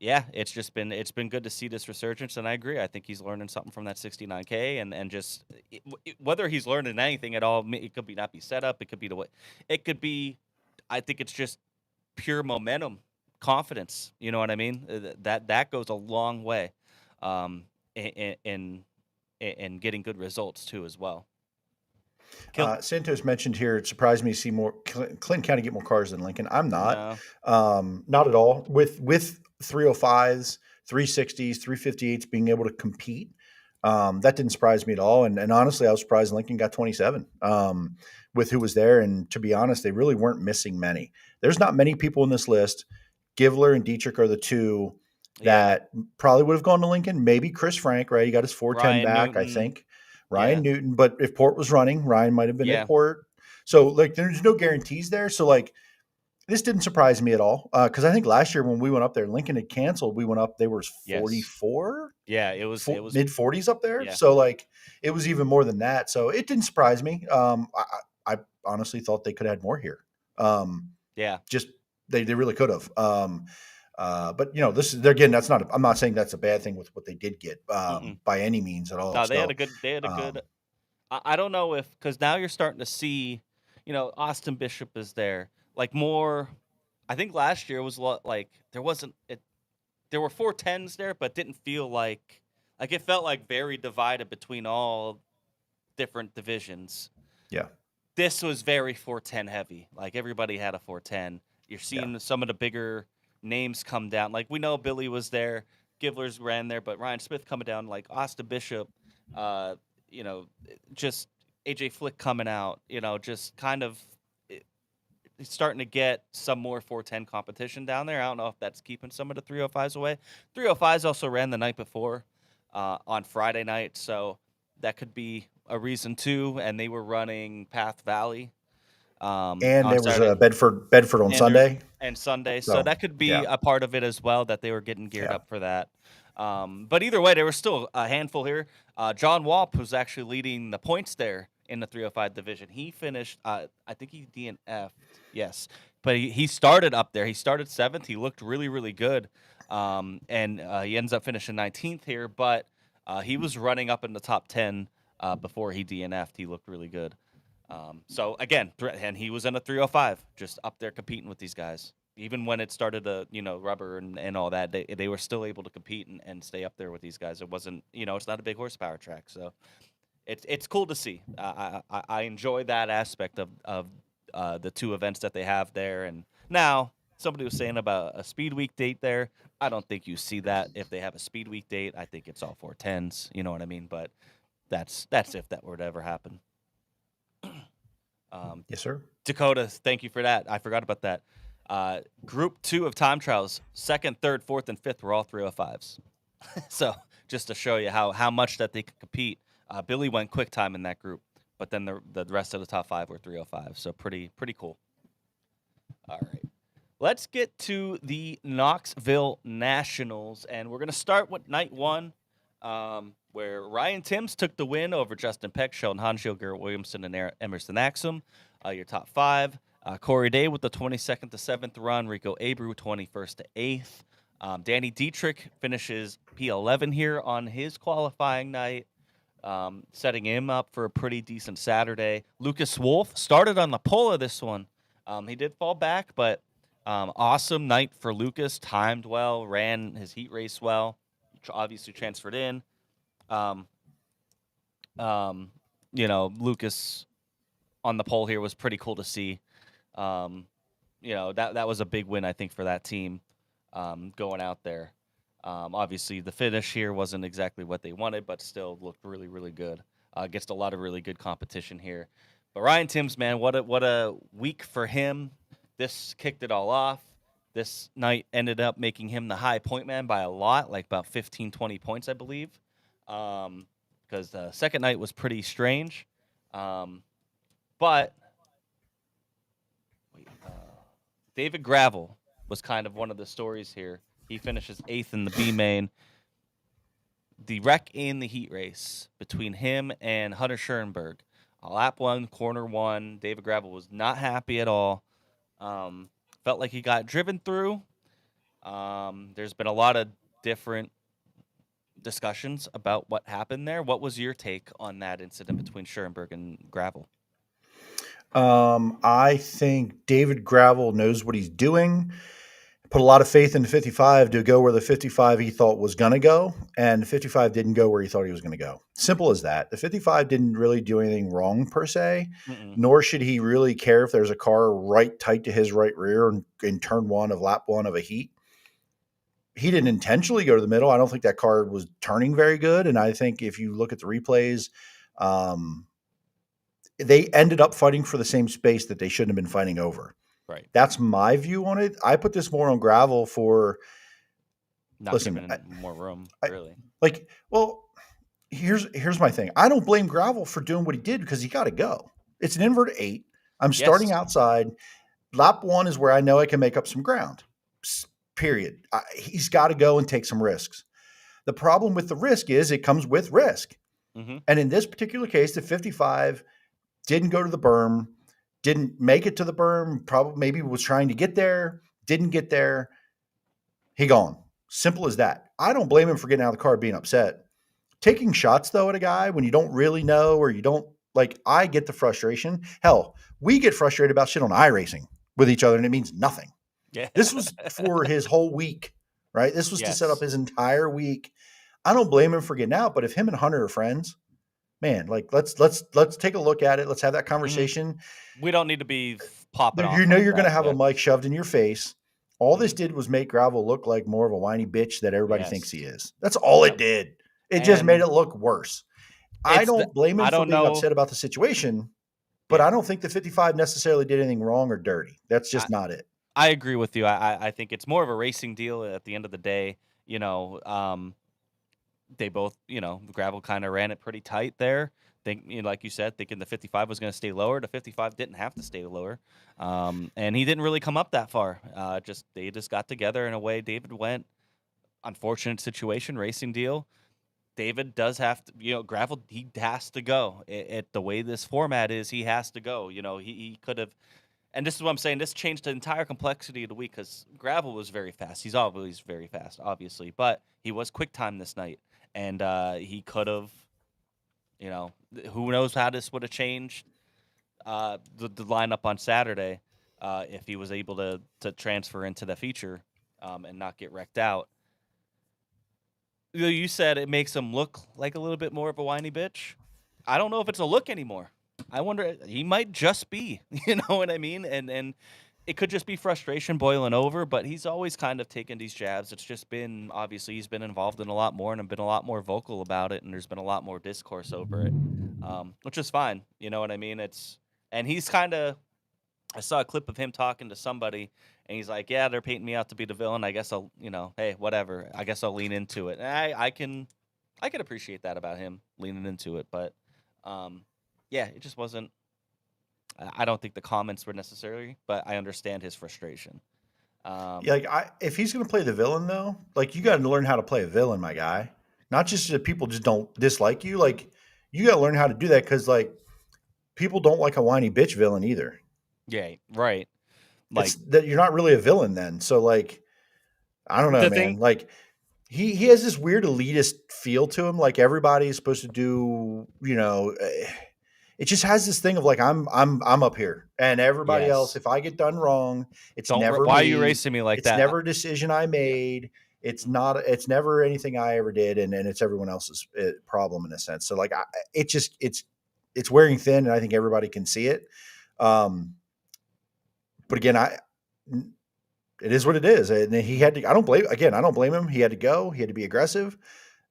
Yeah, it's been good to see this resurgence, and I agree. I think he's learning something from that 69K, and just whether he's learning anything at all, it could be not be set up. It could be it could be. I think it's just pure momentum, confidence. You know what I mean? That goes a long way, in getting good results too as well. Santos mentioned here, it surprised me to see more Clinton County get more cars than Lincoln. I'm not, No. not at all. With 305s, 360s, 358s being able to compete, that didn't surprise me at all. And honestly, I was surprised Lincoln got 27 with who was there. And to be honest, they really weren't missing many. There's not many people in this list. Givler and Dietrich are the two that probably would have gone to Lincoln. Maybe Chris Frank, right? He got his 410 Ryan back, Newton. I think. Ryan Newton, but if Port was running, Ryan might have been Yeah. at Port. So there's no guarantees there. So this didn't surprise me at all. Cause I think last year when we went up there, Lincoln had canceled. We went up, they were 44. Yeah, it was mid 40s up there. Yeah. So it was even more than that. So it didn't surprise me. I honestly thought they could have had more here. Just they really could have. But this is again. That's not. I'm not saying that's a bad thing with what they did get by any means at all. No, they had a good. I don't know if, because now you're starting to see, Austin Bishop is there. Like more, I think last year was a lot like there wasn't it. There were 410s there, but didn't feel like it felt like very divided between all different divisions. Yeah, this was very 410 heavy. Like everybody had a 410. You're seeing some of the bigger names come down. Like we know Billy was there, Givler's ran there, but Ryan Smith coming down, like Austin Bishop, just AJ Flick coming out, just kind of starting to get some more 410 competition down there. I don't know if that's keeping some of the 305s away. 305s also ran the night before on Friday night, so that could be a reason too. And they were running Path Valley And on there was Saturday a Bedford on Sunday. and Sunday, so So that could be yeah, a part of it as well. That they were getting geared yeah. up for that. But either way, there was still a handful here. John Walp, who's actually leading the points there in the 305 division, he finished. I think he DNF'd, yes, but he started up there. He started 7th. He looked really, really good, and he ends up finishing 19th here. But he was running up in the top 10 before he DNF'd. He looked really good. So again, and he was in a 305, just up there competing with these guys. Even when it started to, rubber and all that, they were still able to compete and stay up there with these guys. It wasn't, it's not a big horsepower track, so it's cool to see. I enjoy that aspect of the two events that they have there. And now somebody was saying about a Speed Week date there. I don't think you see that if they have a Speed Week date. I think it's all 410s. You know what I mean? But that's if that were to ever happen. Yes, sir. Dakota, thank you for that. I forgot about that. Group 2 of time trials, 2nd, 3rd, 4th, and 5th were all 305s. So just to show you how much that they could compete. Billy went quick time in that group, but then the rest of the top 5 were 305. So pretty cool. All right. Let's get to the Knoxville Nationals, and we're going to start with night 1, where Ryan Timms took the win over Justin Peck, Sheldon Hangio, Garrett Williamson, and Emerson Axum. Your top 5. Corey Day with the 22nd to 7th run. Rico Abreu, 21st to 8th. Danny Dietrich finishes P11 here on his qualifying night, setting him up for a pretty decent Saturday. Lucas Wolf started on the pole of this one. He did fall back, but awesome night for Lucas. Timed well, ran his heat race well, obviously transferred in. Lucas on the pole here was pretty cool to see. That was a big win, I think, for that team going out there. Obviously, the finish here wasn't exactly what they wanted, but still looked really, really good. Gets a lot of really good competition here. But Ryan Timms, man, what a week for him. This kicked it all off. This night ended up making him the high point man by a lot, like about 15, 20 points, I believe. Because the second night was pretty strange. But David Gravel was kind of one of the stories here. He finishes 8th in the B main. The wreck in the heat race between him and Hunter Schoenberg. Lap 1, corner 1. David Gravel was not happy at all. Felt like he got driven through. There's been a lot of different discussions about what happened there. What was your take on that incident between Schoenberg and Gravel? I think David Gravel knows what he's doing. Put a lot of faith in the 55 to go where the 55 he thought was going to go, and the 55 didn't go where he thought he was going to go. Simple as that. The 55 didn't really do anything wrong per se, nor should he really care if there's a car right tight to his right rear in turn 1 of lap 1 of a heat. He didn't intentionally go to the middle. I don't think that car was turning very good, and I think if you look at the replays, they ended up fighting for the same space that they shouldn't have been fighting over. Right. That's my view on it. I put this more on Gravel for not giving more room, really. Here's my thing. I don't blame Gravel for doing what he did because he got to go. It's an inverted 8. I'm starting outside. Lap 1 is where I know I can make up some ground. Period. He's got to go and take some risks. The problem with the risk is it comes with risk. Mm-hmm. And in this particular case, the 55 didn't go to the berm, didn't make it to the berm, probably maybe was trying to get there, didn't get there. He gone. Simple as that. I don't blame him for getting out of the car being upset. Taking shots, though, at a guy when you don't really know or you don't like, I get the frustration. Hell, we get frustrated about shit on iRacing with each other, and it means nothing. Yeah. This was for his whole week, right? This was to set up his entire week. I don't blame him for getting out, but if him and Hunter are friends, man, like let's take a look at it. Let's have that conversation. We don't need to be popping off. You know you're going to have a mic shoved in your face. All this did was make Gravel look like more of a whiny bitch that everybody thinks he is. That's all it did. It just made it look worse. I don't blame him I for don't being know. upset about the situation, but Yeah. I don't think the 55 necessarily did anything wrong or dirty. That's just not it. I agree with you. I think it's more of a racing deal at the end of the day. You know, they both, Gravel kind of ran it pretty tight there. Like you said, thinking the 55 was going to stay lower. The 55 didn't have to stay lower, and he didn't really come up that far. They just got together in a way. David went. Unfortunate situation, racing deal. David does have to, Gravel. He has to go. The way this format is, he has to go. He could have. And this is what I'm saying. This changed the entire complexity of the week because Gravel was very fast. He's always very fast, obviously, but he was quick time this night, and he could have, who knows how this would have changed the lineup on Saturday if he was able to transfer into the feature and not get wrecked out. You said it makes him look like a little bit more of a whiny bitch. I don't know if it's a look anymore. I wonder, he might just be, you know what I mean? And it could just be frustration boiling over, but he's always kind of taken these jabs. It's just been, obviously, he's been involved in a lot more and been a lot more vocal about it, and there's been a lot more discourse over it, which is fine. You know what I mean? And he's kind of, I saw a clip of him talking to somebody, and he's like, "Yeah, they're painting me out to be the villain. I guess I'll, hey, whatever. I guess I'll lean into it." And I can appreciate that about him leaning into it, but yeah, it just wasn't. I don't think the comments were necessary, but I understand his frustration. Yeah, if he's going to play the villain though, like you got to learn how to play a villain, my guy. Not just that people just don't dislike you. Like you got to learn how to do that because like people don't like a whiny bitch villain either. Yeah, right. Like it's that you're not really a villain then. So like, I don't know, the man. thing, Like he has this weird elitist feel to him. Like everybody's supposed to do, it just has this thing of like I'm up here, and everybody else. yes. If I get done wrong, it's Don't. never Why are me. you racing me like It's that? never a decision I made. It's not. It's never anything I ever did, and it's everyone else's problem in a sense. So like, it's wearing thin, and I think everybody can see it. But again, it is what it is, and he had to. I don't blame him. He had to go. He had to be aggressive.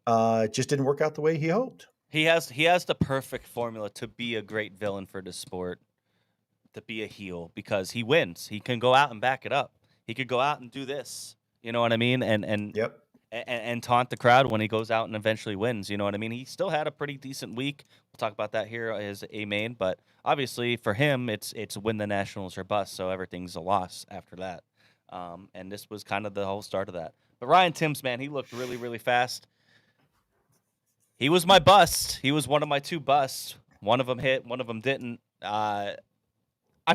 It just didn't work out the way he hoped. He has the perfect formula to be a great villain for the sport, to be a heel, because he wins. He can go out and back it up. He could go out and do this. You know what I mean? Yep. And taunt the crowd when he goes out and eventually wins. You know what I mean? He still had a pretty decent week. We'll talk about that here as a main, but obviously for him, it's win the Nationals or bust. So everything's a loss after that. And this was kind of the whole start of that. But Ryan Timms, man, he looked really, really fast. He was my bust. He was one of my two busts. One of them hit, one of them didn't. I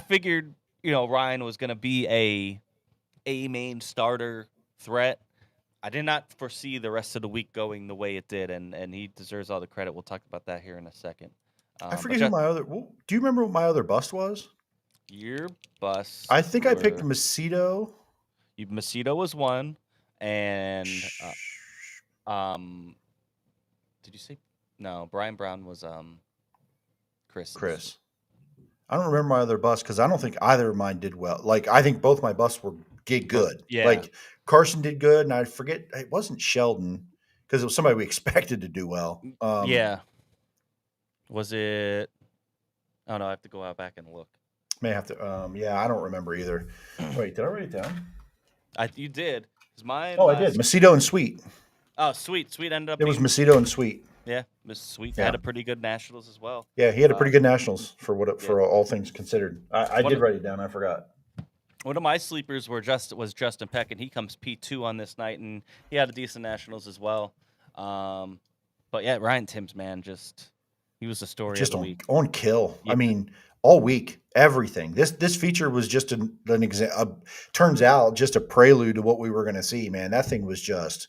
figured, Ryan was going to be a main starter threat. I did not foresee the rest of the week going the way it did, and he deserves all the credit. We'll talk about that here in a second. I forget who my other. Do you remember what my other bust was? Your bust. I think I picked Macedo. Macedo was one, and did you say no? Brian Brown was Chris. Chris. I don't remember my other bust because I don't think either of mine did well. Like I think both my busts did good. Yeah. Like Carson did good, and I forget it wasn't Sheldon because it was somebody we expected to do well. Yeah. Was it? Oh no, I have to go out back and look. May have to. Yeah, I don't remember either. Wait, did I write it down? You did. Mine. Oh, I did. Macedo and Sweet. Oh, Sweet ended up. It was Macedo and Sweet. Yeah, Miss Sweet had a pretty good Nationals as well. Yeah, he had a pretty good Nationals for all things considered. I did write it down. I forgot. One of my sleepers was Justin Peck, and he comes P2 on this night, and he had a decent Nationals as well. But yeah, Ryan Timms, man, he was the story of the week. On kill. Yeah. I mean, all week, everything. This feature was just an example. Turns out, just a prelude to what we were going to see. Man, that thing was just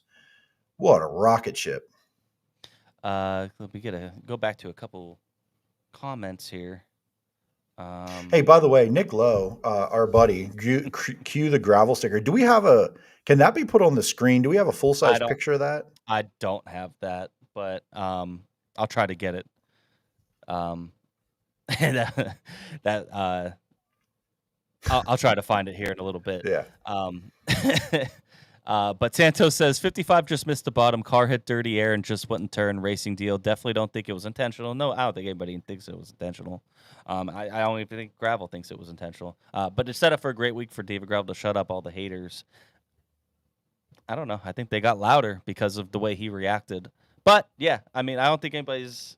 what a rocket ship. We go back to a couple comments here. Hey, by the way, Nick Lowe, our buddy, cue the gravel sticker. Do we have can that be put on the screen? Do we have a full-size picture of that? I don't have that, but I'll try to get it. I'll try to find it here in a little bit. Yeah. But Santos says 55 just missed the bottom. Car hit dirty air and just wouldn't turn. Racing deal. Definitely don't think it was intentional. No, I don't think anybody thinks it was intentional. I don't even think Gravel thinks it was intentional. But it set up for a great week for David Gravel to shut up all the haters. I don't know. I think they got louder because of the way he reacted. But yeah, I mean, I don't think anybody's.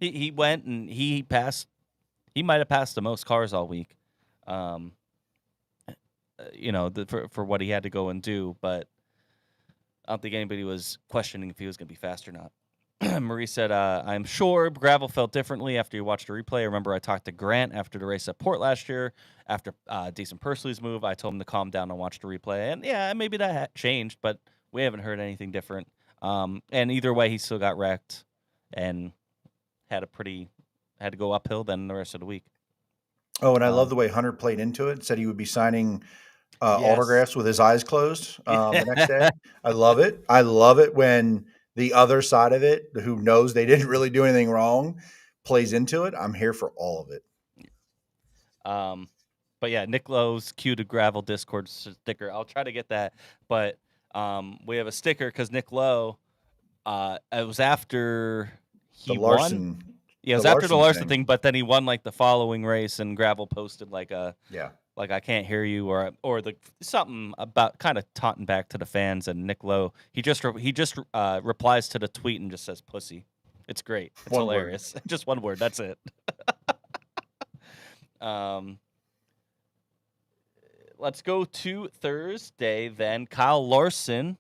He went and he passed. He might have passed the most cars all week. For what he had to go and do, but I don't think anybody was questioning if he was going to be fast or not. Marie said, I'm sure Gravel felt differently after you watched the replay. I remember I talked to Grant after the race at Port last year. After Decent Pursley's move, I told him to calm down and watch the replay. And yeah, maybe that changed, but we haven't heard anything different. And either way, he still got wrecked and had to go uphill then the rest of the week. Oh, and I love the way Hunter played into it. Said he would be signing Yes. autographs with his eyes closed the next day. I love it. I love it when the other side of it, who knows they didn't really do anything wrong, plays into it. I'm here for all of it. But yeah, Nick Lowe's Q to Gravel Discord sticker. I'll try to get that. But we have a sticker because Nick Lowe, it was after he won. Yeah, it was after the Larson thing, but then he won like the following race, and Gravel posted like I can't hear you, or the something about kind of taunting back to the fans. And Nick Lowe, he just replies to the tweet and just says "pussy." It's great. It's hilarious. Just one word. That's it. Let's go to Thursday then. Kyle Larson,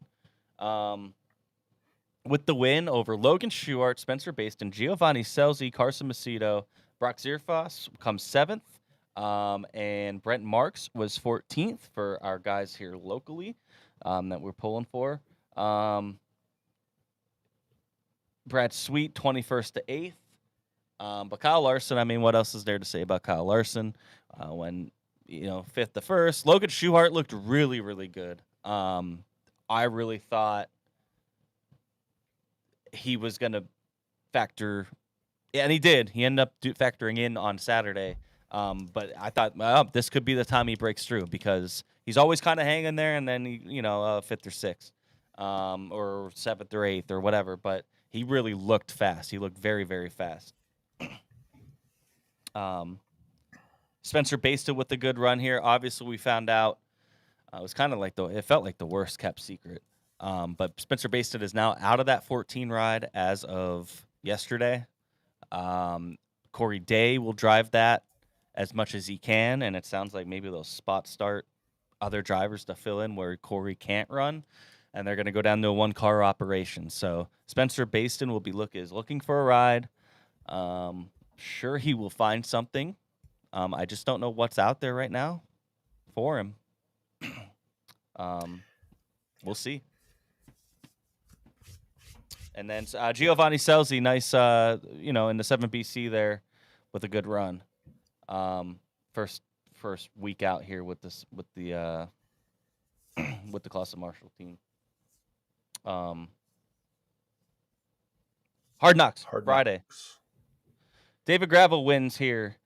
with the win over Logan Schuart, Spencer Baston, Giovanni Scelzi, Carson Macedo, Brock Zierfoss comes 7th. And Brent Marks was 14th for our guys here locally that we're pulling for. Brad Sweet, 21st to 8th. But Kyle Larson, I mean, what else is there to say about Kyle Larson? When, 5th to 1st. Logan Schuart looked really, really good. I really thought he was going to factor, and he did. He ended up factoring in on Saturday. But I thought, this could be the time he breaks through because he's always kind of hanging there, and then 5th or 6th, or 7th or 8th or whatever. But he really looked fast. He looked very, very fast. Spencer Baston with a good run here. Obviously, we found out it was kind of like it felt like the worst kept secret. But Spencer Baston is now out of that 14 ride as of yesterday. Corey Day will drive that as much as he can, and it sounds like maybe they'll spot start other drivers to fill in where Corey can't run, and they're going to go down to a one-car operation. So Spencer Baston will be looking for a ride. Sure, he will find something. I just don't know what's out there right now for him. We'll see. And then Giovanni Scelzi, nice, in the 7BC there with a good run. First week out here with the Clausen Marshall team. Hard Knocks Friday. David Gravel wins here.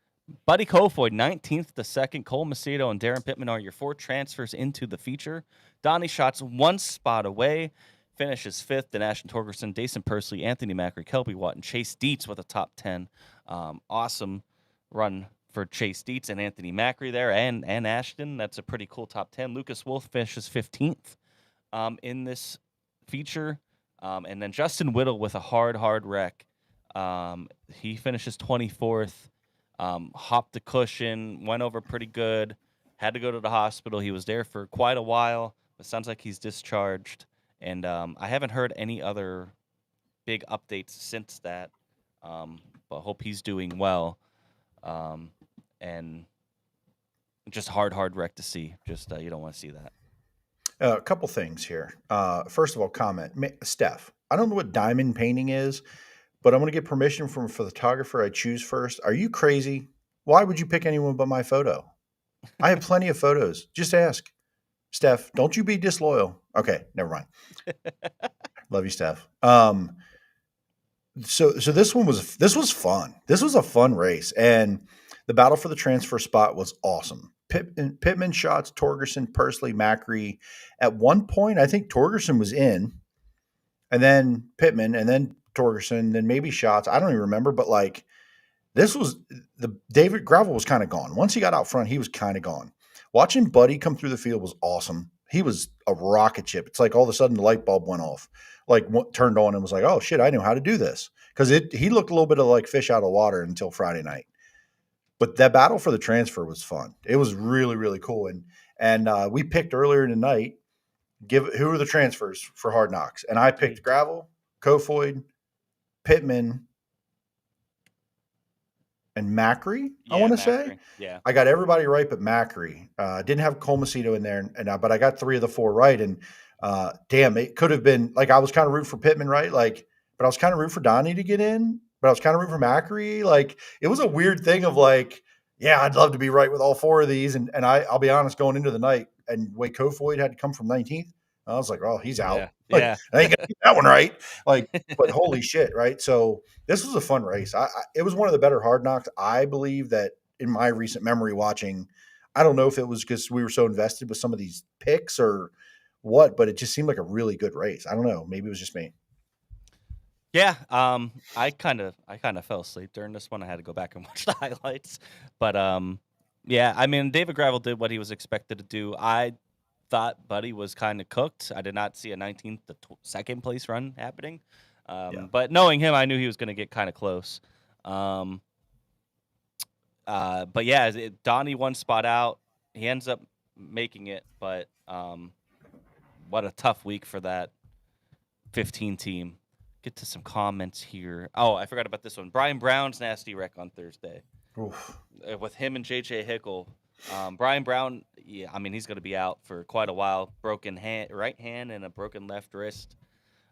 Buddy Kofoid, 19th to 2nd. Cole Macedo and Darren Pittman are your 4 transfers into the feature. Donnie Schatz 1 spot away. Finishes 5th. Then Ashton Torgerson, Dason Pursley, Anthony Macri, Kelby Watt, and Chase Dietz with a top 10. Awesome run for Chase Dietz and Anthony Macri there, and Ashton. That's a pretty cool top 10. Lucas Wolf finishes 15th in this feature. And then Justin Whittle with a hard wreck. He finishes 24th. Hopped the cushion, went over pretty good, had to go to the hospital. He was there for quite a while. It sounds like he's discharged. And I haven't heard any other big updates since that, but hope he's doing well. And just hard wreck to see. Just you don't want to see that. A couple things here. First of all, comment. Steph, I don't know what diamond painting is, but I'm going to get permission from a photographer I choose first. Are you crazy? Why would you pick anyone but my photo? I have plenty of photos. Just ask. Steph, don't you be disloyal. Okay, never mind. Love you, Steph. So this was fun. This was a fun race, and the battle for the transfer spot was awesome. Pittman, Schatz, Torgerson, Pursley, Macri. At one point, I think Torgerson was in, and then Pittman, and then Torgerson, then maybe Schatz. I don't even remember, but like this was the David Gravel was kind of gone. Once he got out front, he was kind of gone. Watching Buddy come through the field was awesome. He was a rocket ship. It's like all of a sudden the light bulb went off, like turned on and was like, oh shit, I knew how to do this. Because he looked a little bit of like fish out of water until Friday night. But that battle for the transfer was fun. It was really, really cool. And we picked earlier in the night, who are the transfers for Hard Knocks? And I picked Gravel, Kofoid, Pittman, and Macri, I want to say. Yeah. I got everybody right but Macri. Didn't have Colmacito in there, but I got 3 of the 4 right. And damn, it could have been like I was kind of rooting for Pittman, right? Like, but I was kind of rooting for Donnie to get in, but I was kind of rooting for Macri. Like, it was a weird thing of like, yeah, I'd love to be right with all 4 of these. And I'll be honest, going into the night, and Wade Kofoid had to come from 19th. I was like, oh, he's out. Yeah. Like, Yeah. I ain't gonna get that one right. Like, but holy shit, right? So this was a fun race. It was one of the better Hard Knocks. I believe that in my recent memory watching, I don't know if it was because we were so invested with some of these picks or what, but it just seemed like a really good race. I don't know. Maybe it was just me. Yeah, I kind of fell asleep during this one. I had to go back and watch the highlights, but yeah, I mean, David Gravel did what he was expected to do. I thought Buddy was kind of cooked. I did not see a 19th to second place run happening, but knowing him, I knew he was going to get kind of close. But yeah, Donnie one spot out. He ends up making it, but what a tough week for that 15 team. Get to some comments here. Oh, I forgot about this one. Brian Brown's nasty wreck on Thursday. Oof. With him and JJ Hickle. Brian Brown, yeah, I mean, he's going to be out for quite a while. Broken right hand and a broken left wrist,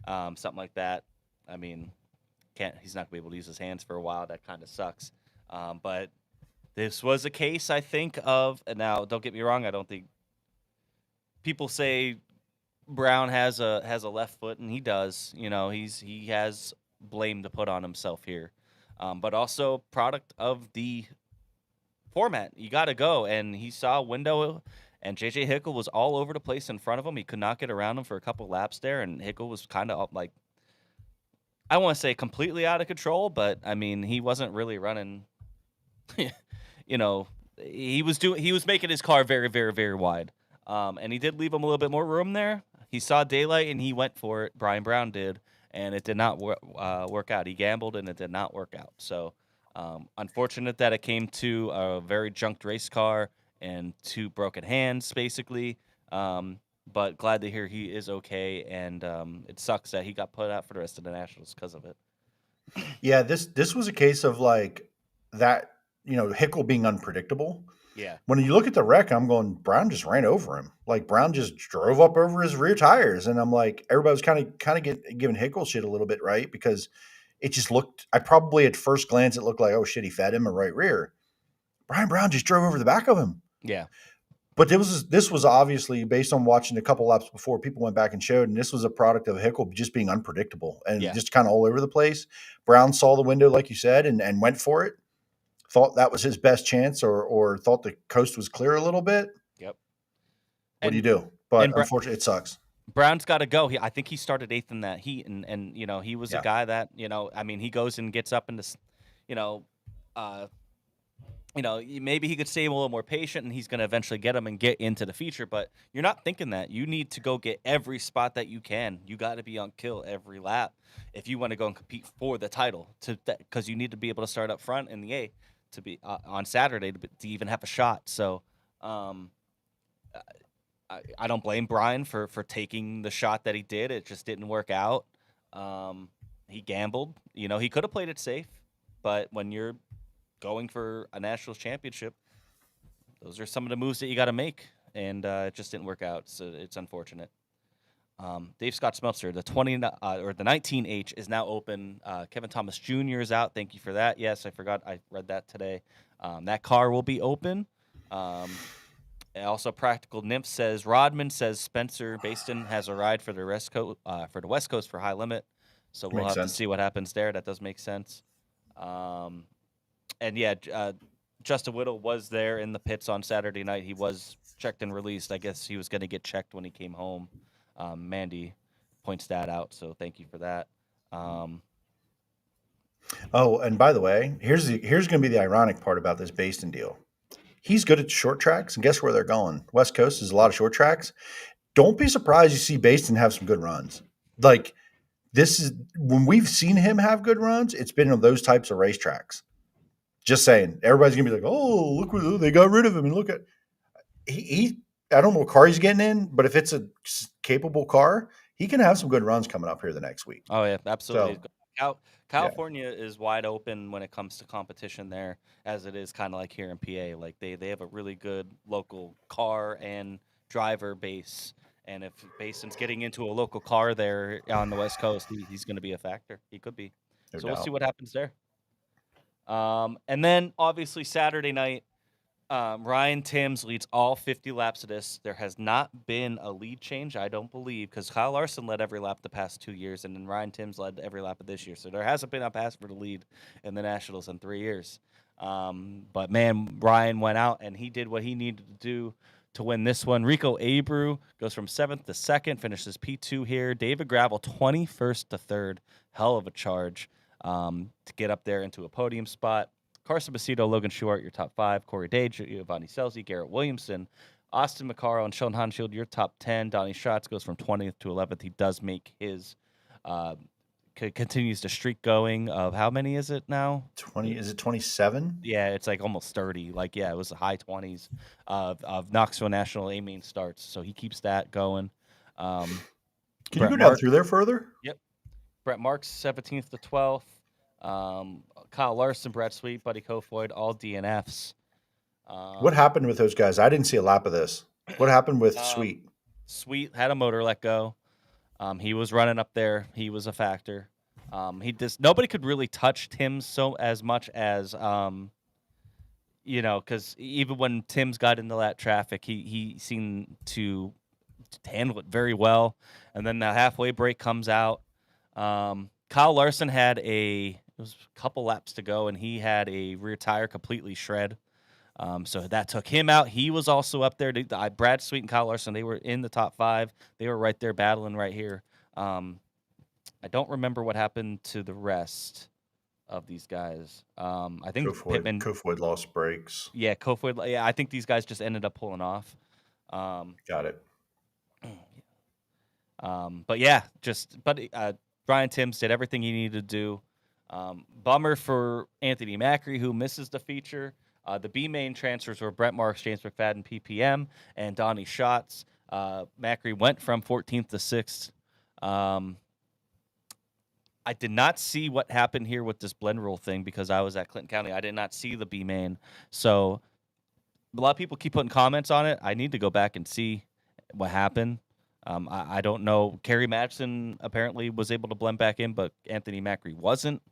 something like that. I mean, he's not going to be able to use his hands for a while. That kind of sucks. But this was a case, I think, of, and now don't get me wrong, I don't think people say Brown has a left foot, and he does. You know, he has blame to put on himself here, but also product of the format. You got to go, and he saw a window, and JJ Hickle was all over the place in front of him. He could not get around him for a couple laps there, and Hickle was kind of like, I want to say completely out of control, but I mean, he wasn't really running. You know, he was making his car very, very, very wide, and he did leave him a little bit more room there. He saw daylight and he went for it. Brian Brown did, and it did not work out. He gambled and it did not work out. So unfortunate that it came to a very junked race car and 2 broken hands, basically. But glad to hear he is okay, and it sucks that he got put out for the rest of the Nationals because of it. Yeah, this was a case of like that, Hickle being unpredictable. Yeah. When you look at the wreck, I'm going, Brown just ran over him. Like Brown just drove up over his rear tires. And I'm like, everybody was kind of giving Hickle shit a little bit, right? Because it just looked, I probably at first glance, it looked like, oh shit, he fed him a right rear. Brian Brown just drove over the back of him. Yeah. But this was obviously based on watching a couple laps before. People went back and showed, and this was a product of Hickle just being unpredictable and just kind of all over the place. Brown saw the window, like you said, and went for it. Thought that was his best chance, or thought the coast was clear a little bit. Yep. What do you do? But unfortunately, it sucks. Brown's got to go. I think he started 8th in that heat, and he was a guy that I mean, he goes and gets up into, maybe he could stay a little more patient, and he's going to eventually get him and get into the feature. But you're not thinking that. You need to go get every spot that you can. You got to be on kill every lap if you want to go and compete for the title. Because you need to be able to start up front in the A to be on Saturday to even have a shot. So I don't blame Brian for taking the shot that he did. It just didn't work out. He gambled. He could have played it safe, but when you're going for a national championship, those are some of the moves that you got to make, and it just didn't work out. So it's unfortunate. Dave Scott Smeltzer, the 19H is now open. Kevin Thomas Jr. is out. Thank you for that. Yes, I forgot. I read that today. That car will be open. And also, Practical Nymph says Rodman says Spencer Baston has a ride for the West Coast for High Limit. So we'll have to see what happens there. That does make sense. And yeah, Justin Whittle was there in the pits on Saturday night. He was checked and released. I guess he was going to get checked when he came home. Mandy points that out, so thank you for that. Oh, and by the way, here's going to be the ironic part about this Baston deal. He's good at short tracks, and guess where they're going? West Coast is a lot of short tracks. Don't be surprised you see Baston have some good runs. Like, this is when we've seen him have good runs, it's been on those types of racetracks. Just saying, everybody's gonna be like, "Oh, look what they got rid of him," and look at he. I don't know what car he's getting in, but if it's a capable car, he can have some good runs coming up here the next week. Oh yeah, absolutely. So, California is wide open when it comes to competition there, as it is kind of like here in PA. Like they have a really good local car and driver base, and if Bason's getting into a local car there on the West Coast, he's going to be a factor. He could be. no So we'll doubt. see what happens there. And then obviously Saturday night, Ryan Timms leads all 50 laps of this. There has not been a lead change, I don't believe, because Kyle Larson led every lap the past 2 years, and then Ryan Timms led every lap of this year. So there hasn't been a pass for the lead in the Nationals in 3 years. But man, Ryan went out and he did what he needed to do to win this one. Rico Abreu goes from 7th to 2nd, finishes P2 here. David Gravel 21st to 3rd. Hell of a charge to get up there into a podium spot. Carson Macedo, Logan Stewart, your top 5. Corey Day, Giovanni Scelzi, Garrett Williamson, Austin McCarro, and Sean Hansfield, your top 10. Donnie Schatz goes from 20th to 11th. He does make his continues the streak going of how many is it now? 20? Is it 27? Yeah, it's like almost 30. Like, yeah, it was the high 20s of Knoxville National A-main starts. So he keeps that going. Can you go down through there further? Yep. Brett Marks, 17th to 12th. Kyle Larson, Brett Sweet, Buddy Kofoid, all DNFs. What happened with those guys? I didn't see a lap of this. What happened with Sweet? Sweet had a motor let go. He was running up there. He was a factor. Nobody could really touch Tim so as much as because even when Tim's got into that traffic, he seemed to handle it very well. And then the halfway break comes out. Kyle Larson had it was a couple laps to go, and he had a rear tire completely shred. So that took him out. He was also up there. Brad Sweet and Kyle Larson, they were in the top 5. They were right there battling right here. I don't remember what happened to the rest of these guys. I think Kofoid lost brakes. Yeah, Kofoid. Yeah, I think these guys just ended up pulling off. Got it. But yeah, Ryan Timms did everything he needed to do. Bummer for Anthony Macri, who misses the feature. The B main transfers were Brett Marks, James McFadden, PPM, and Donnie Schatz. Macri went from 14th to 6th. I did not see what happened here with this blend rule thing because I was at Clinton County. I did not see the B main. So a lot of people keep putting comments on it. I need to go back and see what happened. I don't know. Kerry Madsen apparently was able to blend back in, but Anthony Macri wasn't.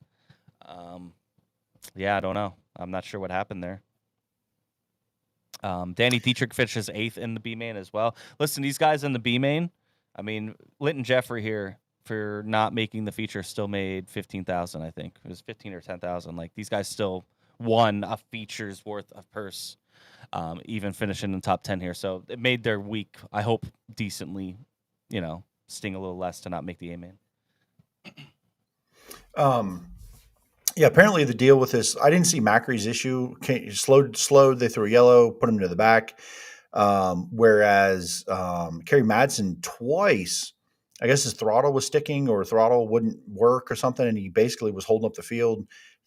Yeah, I don't know. I'm not sure what happened there. Danny Dietrich finishes 8th in the B main as well. Listen, these guys in the B main, I mean, Linton Jeffrey here for not making the feature still made $15,000. I think it was 15 or 10,000. Like these guys still won a feature's worth of purse, even finishing in the top 10 here. So it made their week, I hope, decently, sting a little less to not make the A main. Yeah, apparently the deal with this, I didn't see Macri's issue. Slowed. They threw a yellow, put him to the back. Whereas Kerry Madsen twice, I guess his throttle was sticking or throttle wouldn't work or something, and he basically was holding up the field.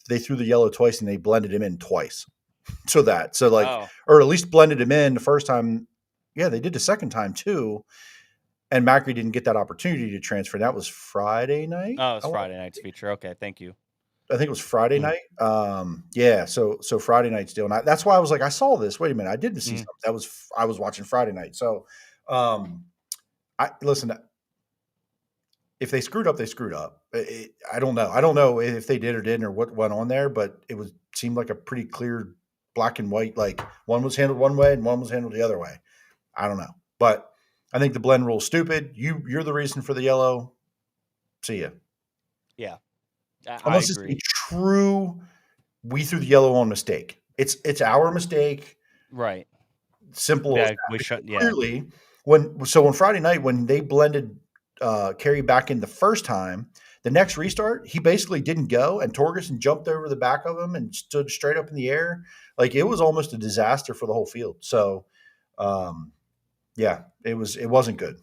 They threw the yellow twice and they blended him in twice. Or at least blended him in the first time. Yeah, they did the second time too. And Macri didn't get that opportunity to transfer. That was Friday night. Oh, it's Friday night's feature. Okay, thank you. I think it was Friday night. Yeah, so Friday night's deal. And that's why I was like, I saw this. Wait a minute, I didn't see something. I was watching Friday night. So, listen. If they screwed up, they screwed up. I don't know. I don't know if they did or didn't or what went on there, but it seemed like a pretty clear black and white. Like one was handled one way and one was handled the other way. I don't know, but I think the blend rule is stupid. You're the reason for the yellow. See ya. Yeah. Unless it's true, we threw the yellow on mistake. It's our mistake. Right. Simple as Yeah, that. we Because should. Yeah. clearly, on Friday night when they blended Kerry back in the first time, the next restart he basically didn't go, and Torgerson jumped over the back of him and stood straight up in the air. Like it was almost a disaster for the whole field. So, um, yeah, it wasn't good.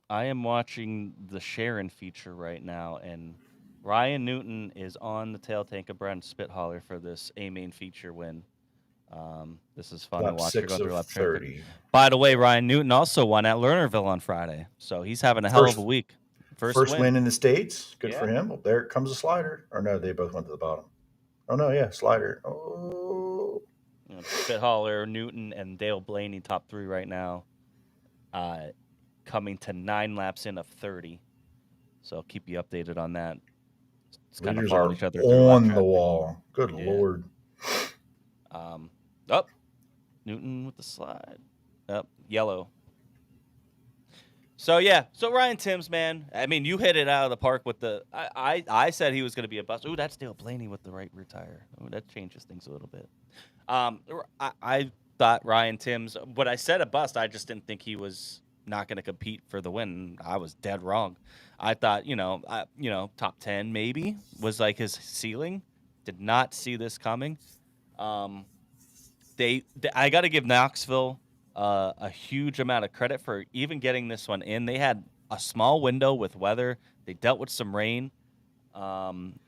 I am watching the Sharon feature right now, and Ryan Newton is on the tail tank of Brent Spithaler for this A main feature win. This is fun to Lap watch her go 6 through of lap traffic. 30. By the way, Ryan Newton also won at Lernerville on Friday, so he's having a hell of a First week. First first win. win in the States. Good for Yeah. him. Well, there comes a slider. Or no, they both went to the bottom. Oh no, yeah, slider. Oh, Spithaler, Newton, and Dale Blaney top 3 right now. Coming to 9 laps in of 30. So I'll keep you updated on that. It's kind of leaders followed are each other through lap on the traffic. wall. Good Yeah. Lord. Up. Newton with the slide. Up. Yellow. So yeah, so Ryan Timms, man. I mean, you hit it out of the park with the. I said he was going to be a bust. Ooh, that's Dale Blaney with the right rear tire. Ooh, that changes things a little bit. I thought Ryan Timms. What I said a bust, I just didn't think he was not going to compete for the win. I was dead wrong. I thought top 10 maybe was like his ceiling. Did not see this coming. I got to give Knoxville a huge amount of credit for even getting this one in. They had a small window with weather. They dealt with some rain, and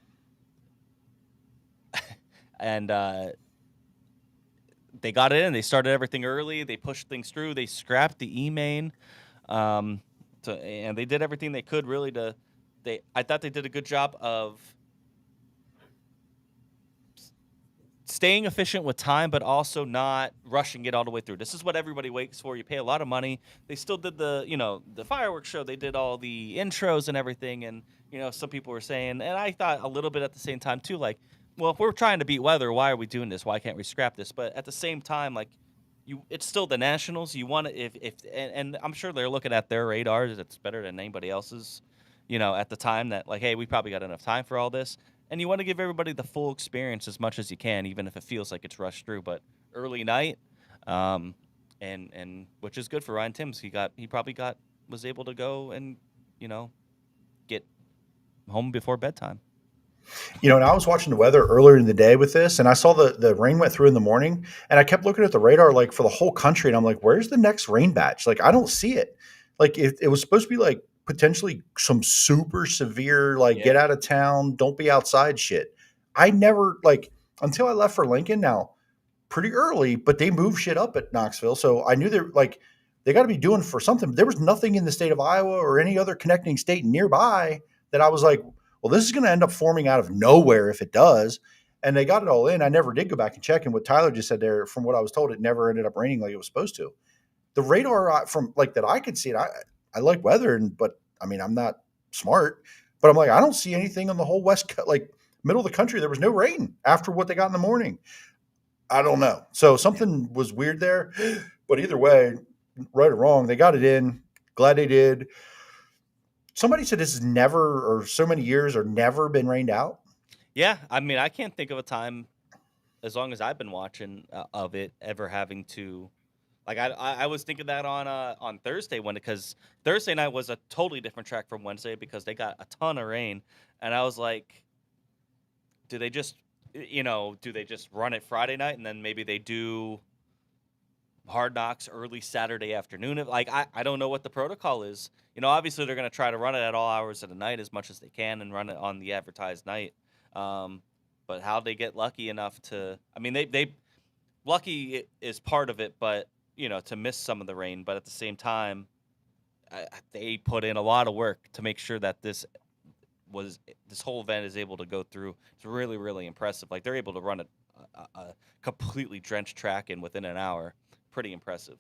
they got it in. They started everything early. They pushed things through. They scrapped the E-main, and they did everything they could really to. I thought they did a good job of staying efficient with time, but also not rushing it all the way through. This is what everybody waits for. You pay a lot of money. They still did the fireworks show. They did all the intros and everything. And, some people were saying, and I thought a little bit at the same time too, like, well, if we're trying to beat weather, why are we doing this? Why can't we scrap this? But at the same time, like, it's still the Nationals. You want to, and I'm sure they're looking at their radars. It's better than anybody else's, at the time that like, hey, we probably got enough time for all this. And you want to give everybody the full experience as much as you can, even if it feels like it's rushed through. But early night, and which is good for Ryan Timms. Was able to go and get home before bedtime. And I was watching the weather earlier in the day with this, and I saw the rain went through in the morning, and I kept looking at the radar like for the whole country, and I'm like, where's the next rain batch? Like, I don't see it. Like, it was supposed to be like potentially some super severe, like get out of town, don't be outside shit. I never like until I left for Lincoln. Now, pretty early, but they moved shit up at Knoxville, so I knew they got to be doing for something. There was nothing in the state of Iowa or any other connecting state nearby that I was like, well, this is going to end up forming out of nowhere if it does. And they got it all in. I never did go back and check. And what Tyler just said there, from what I was told, it never ended up raining like it was supposed to. The radar from like that I could see it. I like weather, but I mean, I'm not smart, but I'm like, I don't see anything on the whole like middle of the country. There was no rain after what they got in the morning. I don't know. So something was weird there, but either way, right or wrong, they got it in. Glad they did. Somebody said this has never, or so many years, or never been rained out. Yeah, I mean, I can't think of a time, as long as I've been watching of it, ever having to. Like I was thinking that on Thursday because Thursday night was a totally different track from Wednesday because they got a ton of rain, and I was like, do they just run it Friday night and then maybe they do Hard Knocks early Saturday afternoon? Like I don't know what the protocol is. Obviously they're going to try to run it at all hours of the night as much as they can and run it on the advertised night. But how they get lucky enough to, I mean, they lucky is part of it, but to miss some of the rain. But at the same time, they put in a lot of work to make sure that this whole event is able to go through. It's really, really impressive. Like they're able to run a completely drenched track in within an hour. Pretty impressive.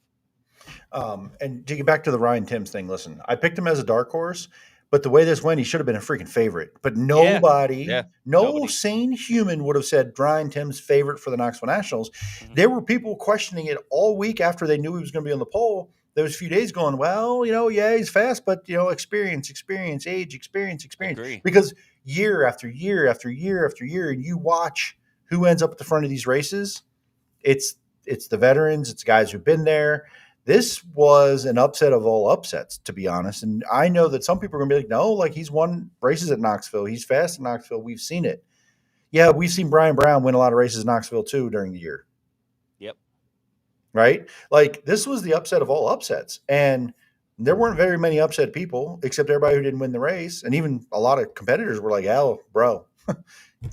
And to get back to the Ryan Timms thing, listen, I picked him as a dark horse, but the way this went, he should have been a freaking favorite. But nobody, nobody. Sane human would have said Ryan Timms favorite for the Knoxville Nationals. Mm-hmm. There were people questioning it all week after they knew he was going to be on the pole. Those few days going, well, yeah, he's fast, but experience, age, experience. Agree. Because year after year after year after year, and you watch who ends up at the front of these races. It's the veterans, it's guys who've been there. This was an upset of all upsets, to be honest. And I know that some people are gonna be like, no, like he's won races at Knoxville. He's fast at Knoxville. We've seen it. Yeah, we've seen Brian Brown win a lot of races in Knoxville too during the year. Yep. Right? Like this was the upset of all upsets. And there weren't very many upset people except everybody who didn't win the race. And even a lot of competitors were like, oh, bro,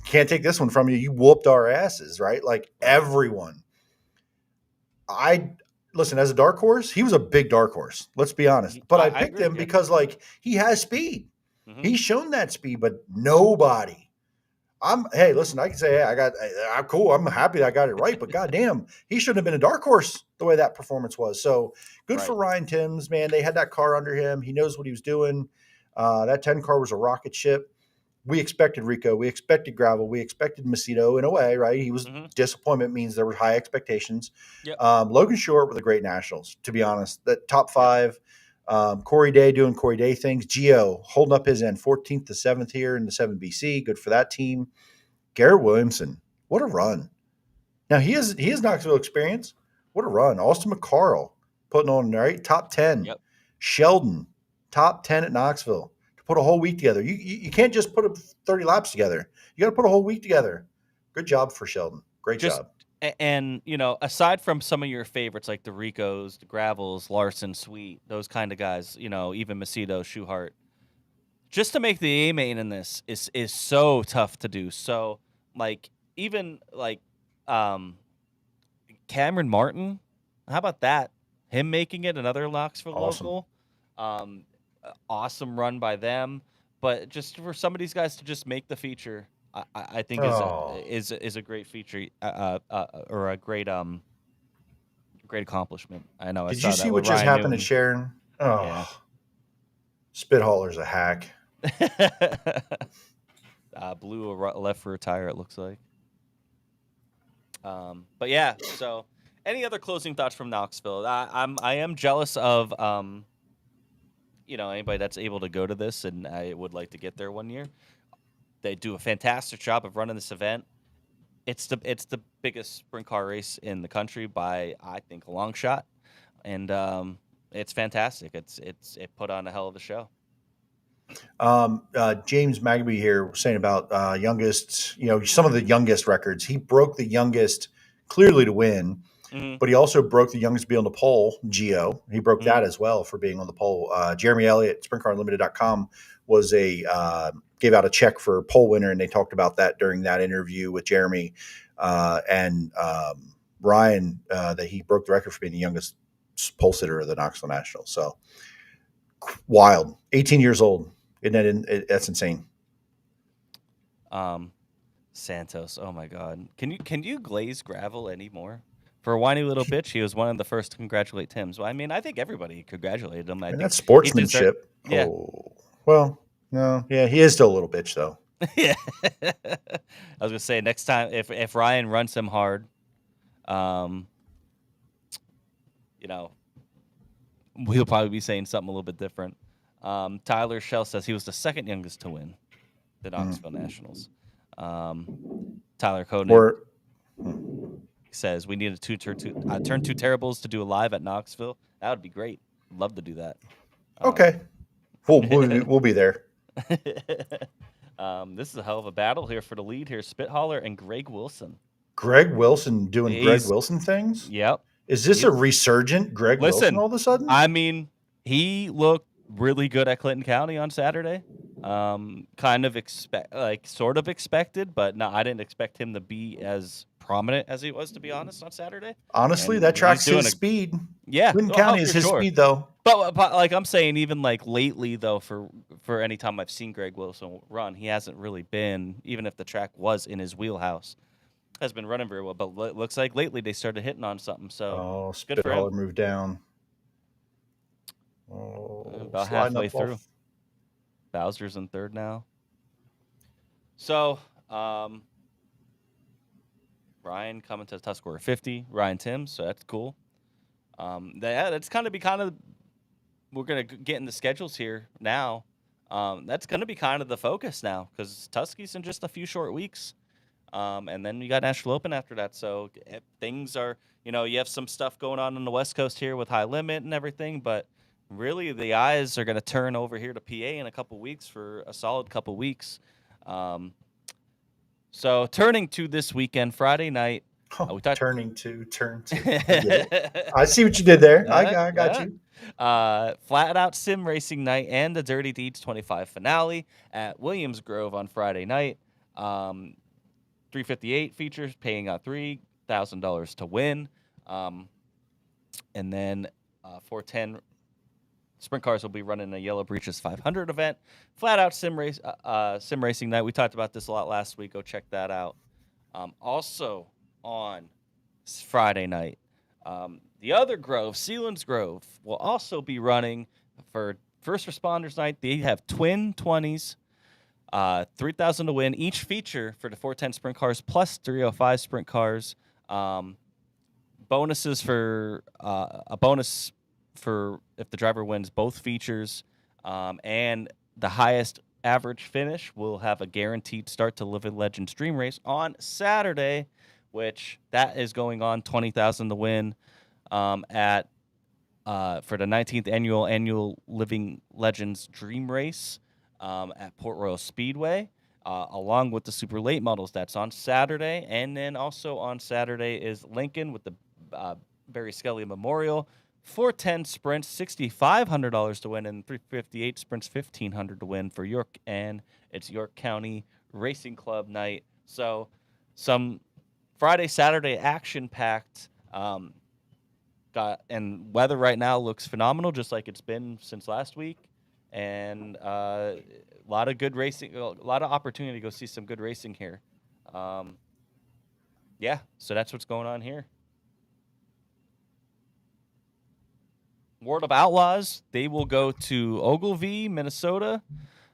can't take this one from you. You whooped our asses, right? Like everyone. I listen, as a dark horse, he was a big dark horse. Let's be honest. But I I picked agree. him Yeah. because like he has speed. Mhm. He's shown that speed, but nobody. Hey, listen, I can say, hey, I'm cool. I'm happy I got it right, but goddamn, he shouldn't have been a dark horse the way that performance was. So good for Right. Ryan Timms, man. They had that car under him. He knows what he was doing. That 10 car was a rocket ship. We expected Rico. We expected Gravel. We expected Macedo in a way, right? He was Mhm. disappointment means there were high expectations. Yep. Logan Short with the great nationals, to be honest. That top Yep. five. Corey Day doing Corey Day things. Gio holding up his end, 14th to 7th here in the 7BC. Good for that team. Garrett Williamson, what a run. Now he has Knoxville experience. What a run. Austin McCarl putting on right top 10. Yep. Sheldon, top 10 at Knoxville. To put a whole week together. You can't just put 30 laps together. You got to put a whole week together. Good job for Sheldon. Great job. And aside from some of your favorites like the Ricos, the Gravels, Larson, Sweet, those kind of guys, even Macedo, Schuhart, just to make the A main in this is so tough to do. So like even like Cameron Martin, how about that? Him making it, another Knoxville Awesome. local. Awesome run by them. But just for some of these guys to just make the feature, I think is a great feature, or a great great accomplishment. I know. Did I you saw see that what with just Ryan happened at Newton. Sharon? Oh, Yeah. Spithaller's a hack. Blew a left rear tire, it looks like. But yeah. So, any other closing thoughts from Knoxville? I am jealous of anybody that's able to go to this, and I would like to get there one year. They do a fantastic job of running this event. It's the biggest sprint car race in the country by, I think, a long shot, and it's fantastic. It put on a hell of a show. James Magby here was saying about youngest, some of the youngest records. He broke the youngest clearly to win, but he also broke the youngest to be on the pole, Gio. He broke that as well for being on the pole. Jeremy Elliott, SprintCarUnlimited.com, gave out a check for pole winner, and they talked about that during that interview with Jeremy and Ryan, that he broke the record for being the youngest pole sitter of the Knoxville Nationals. So wild. 18 years old. That's insane. Santos, oh my God, can you glaze Gravel anymore? For a whiny little bitch, he was one of the first to congratulate Tim. So I mean, I think everybody congratulated him. I think that's sportsmanship. Yeah. Oh, well, no, yeah, he is still a little bitch though. Yeah. I was gonna say next time if Ryan runs him hard, we'll probably be saying something a little bit different. Tyler Shell says he was the second youngest to win the Knoxville Nationals. Tyler Koenig says we needed turn two terribles to do a live at Knoxville. That would be great. Love to do that. Okay, we'll be there. This is a hell of a battle here for the lead here. Spithaller and Greg Wilson. Greg Wilson doing Greg Wilson things? Yep. Is this a resurgent Greg Wilson all of a sudden? I mean, he looked really good at Clinton County on Saturday. Sort of expected, but no, I didn't expect him to be as prominent as he was, to be honest, on Saturday. Honestly, that track's his speed. Yeah. Clinton County is his speed, though. But like I'm saying, even like lately, though, for any time I've seen Greg Wilson run, he hasn't really been, even if the track was in his wheelhouse, has been running very well. But it looks like lately they started hitting on something. So Spithaller moved down. About halfway through. Bowser's in third now. So, Ryan coming to the tough score 50. Ryan Timms, so that's cool. That's kind of we're gonna get in the schedules here now. That's gonna be kind of the focus now because Tuskie's in just a few short weeks. And then you got National Open after that. So things are, you have some stuff going on the West Coast here with High Limit and everything, but really the eyes are going to turn over here to PA in a couple weeks for a solid couple weeks. So turning to this weekend, Friday night, we talked. Turn to. I get it. I see what you did there. I got you. Flat Out Sim Racing Night and the Dirty Deeds 25 finale at Williamsgrove on Friday night. 358 features, paying out $3,000 to win. And then 410 sprint cars will be running a Yellow Breeches 500 event. Flat Out Sim Racing Night. We talked about this a lot last week. Go check that out. Also on Friday night, the other Grove, Selinsgrove, will also be running for First Responders Night. They have twin 20s, 3,000 to win each feature for the 410 sprint cars plus 305 sprint cars. Bonuses for a bonus for if the driver wins both features, and the highest average finish will have a guaranteed start to Living Legends Dream Race on Saturday, which that is going on 20,000 to win at for the 19th annual Living Legends Dream Race at Port Royal Speedway, along with the super late models. That's on Saturday, and then also on Saturday is Lincoln with the Barry Skelly Memorial. 410 sprints, $6,500 to win, and 358 sprints, $1,500 to win for York, and it's York County Racing Club night. So some Friday, Saturday action-packed. And weather right now looks phenomenal, just like it's been since last week, and a lot of good racing, a lot of opportunity to go see some good racing here. Yeah, so that's what's going on here. World of Outlaws, they will go to Ogilvie, Minnesota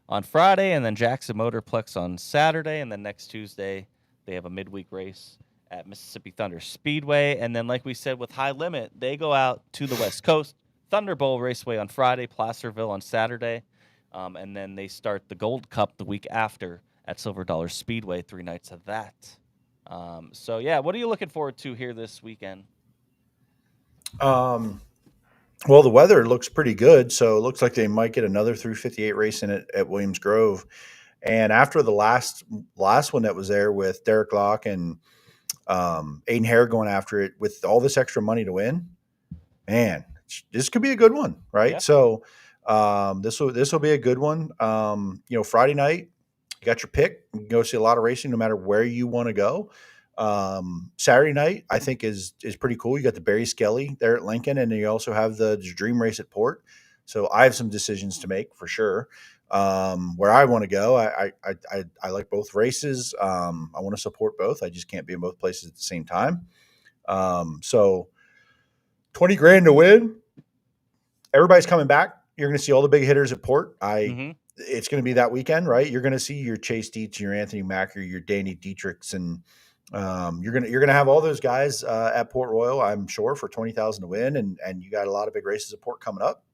on Friday, and then Jackson Motorplex on Saturday, and then next Tuesday they have a midweek race at Mississippi Thunder Speedway. And then, like we said, with High Limit, they go out to the West Coast, Thunderbolt Raceway on Friday, Placerville on Saturday, and then they start the Gold Cup the week after at Silver Dollar Speedway, 3 nights of that. So, yeah, what are you looking forward to here this weekend? Well, the weather looks pretty good, so it looks like they might get another 358 race in it at Williams Grove. And after the last one that was there with Derek Locke and Aiden Hare going after it with all this extra money to win, man, this could be a good one, right? Yeah. So this will be a good one. Friday night, you got your pick. You can go see a lot of racing, no matter where you want to go. Saturday night, I think is pretty cool. You got the Barry Skelly there at Lincoln, and then you also have the Dream Race at Port. So I have some decisions to make for sure. Where I want to go, I like both races. I want to support both. I just can't be in both places at the same time. So $20,000 to win. Everybody's coming back. You're going to see all the big hitters at Port. It's going to be that weekend, right? You're going to see your Chase Dietz, your Anthony Macker, your Danny Dietrichs, and you're gonna have all those guys at Port Royal, I'm sure, for 20,000 to win, and you got a lot of big races at Port coming up.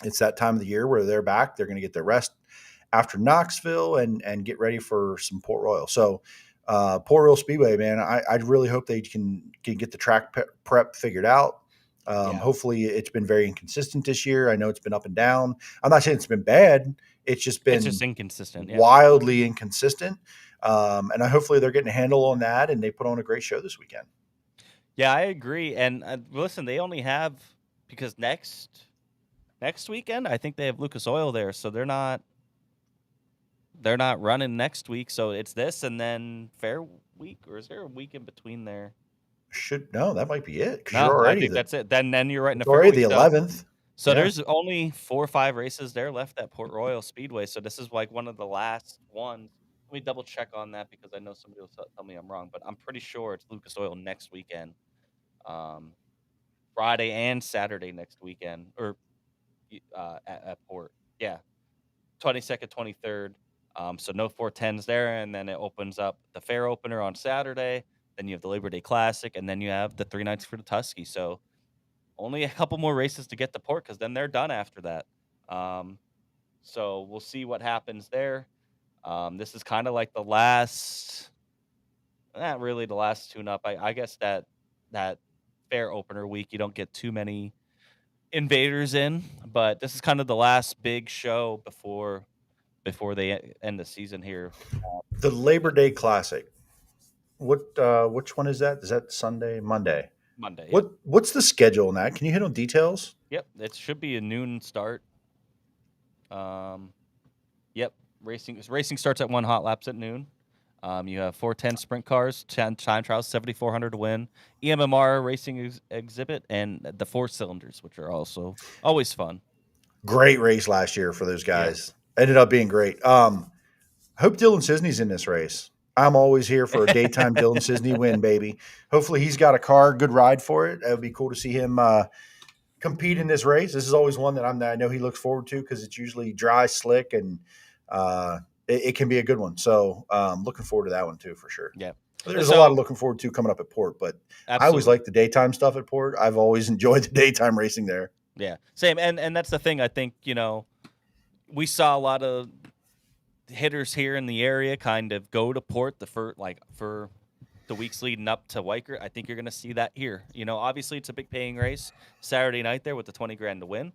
It's that time of the year where they're back. They're going to get their rest after Knoxville and get ready for some Port Royal. So Port Royal Speedway, man, I really hope they can get the track prep figured out. Hopefully, it's been very inconsistent this year. I know it's been up and down. I'm not saying it's been bad. It's just inconsistent, wildly inconsistent. And hopefully they're getting a handle on that, and they put on a great show this weekend. Yeah, I agree. And listen, they only have, because next weekend I think they have Lucas Oil there, so they're not running next week. So it's this and then Fair Week, or is there a week in between there? That might be it. No, I think that's it. Then you're right in the Fair already Week, the 11th. So there's only 4 or 5 races there left at Port Royal Speedway. So this is like one of the last ones. Let me double check on that, because I know somebody will tell me I'm wrong, but I'm pretty sure it's Lucas Oil next weekend, Friday and Saturday next weekend, or at Port. Yeah, 22nd, 23rd. So no 410s there, and then it opens up the fair opener on Saturday. Then you have the Labor Day Classic, and then you have the 3 nights for the Tusky. So only a couple more races to get to Port, because then they're done after that. So we'll see what happens there. This is kind of like the last Not really the last tune-up. I guess that fair opener week, you don't get too many invaders in, but this is kind of the last big show before they end the season here. The Labor Day Classic. Which one is that? Is that Sunday, Monday? Monday. Yep. What's the schedule on that? Can you hit on details? Yep. It should be a noon start. Yep. Racing starts at 1 hot laps at noon. You have 410 sprint cars, 10 time trials, 7,400 to win, EMMR racing exhibit, and the 4 cylinders, which are also always fun. Great race last year for those Yeah. guys. Ended up being great. Hope Dylan Cisney's in this race. I'm always here for a daytime Dylan Cisney win, baby. Hopefully he's got a car, good ride for it. It would be cool to see him compete in this race. This is always one that I know he looks forward to because it's usually dry, slick, and it can be a good one. So looking forward to that one too, for sure. Yeah. There's a lot of looking forward to coming up at Port, but Absolutely. I always like the daytime stuff at Port. I've always enjoyed the daytime racing there. Yeah, same. And that's the thing. I think, we saw a lot of hitters here in the area kind of go to Port for the weeks leading up to Weichert. I think you're going to see that here. Obviously it's a big paying race Saturday night there with the 20 grand to win,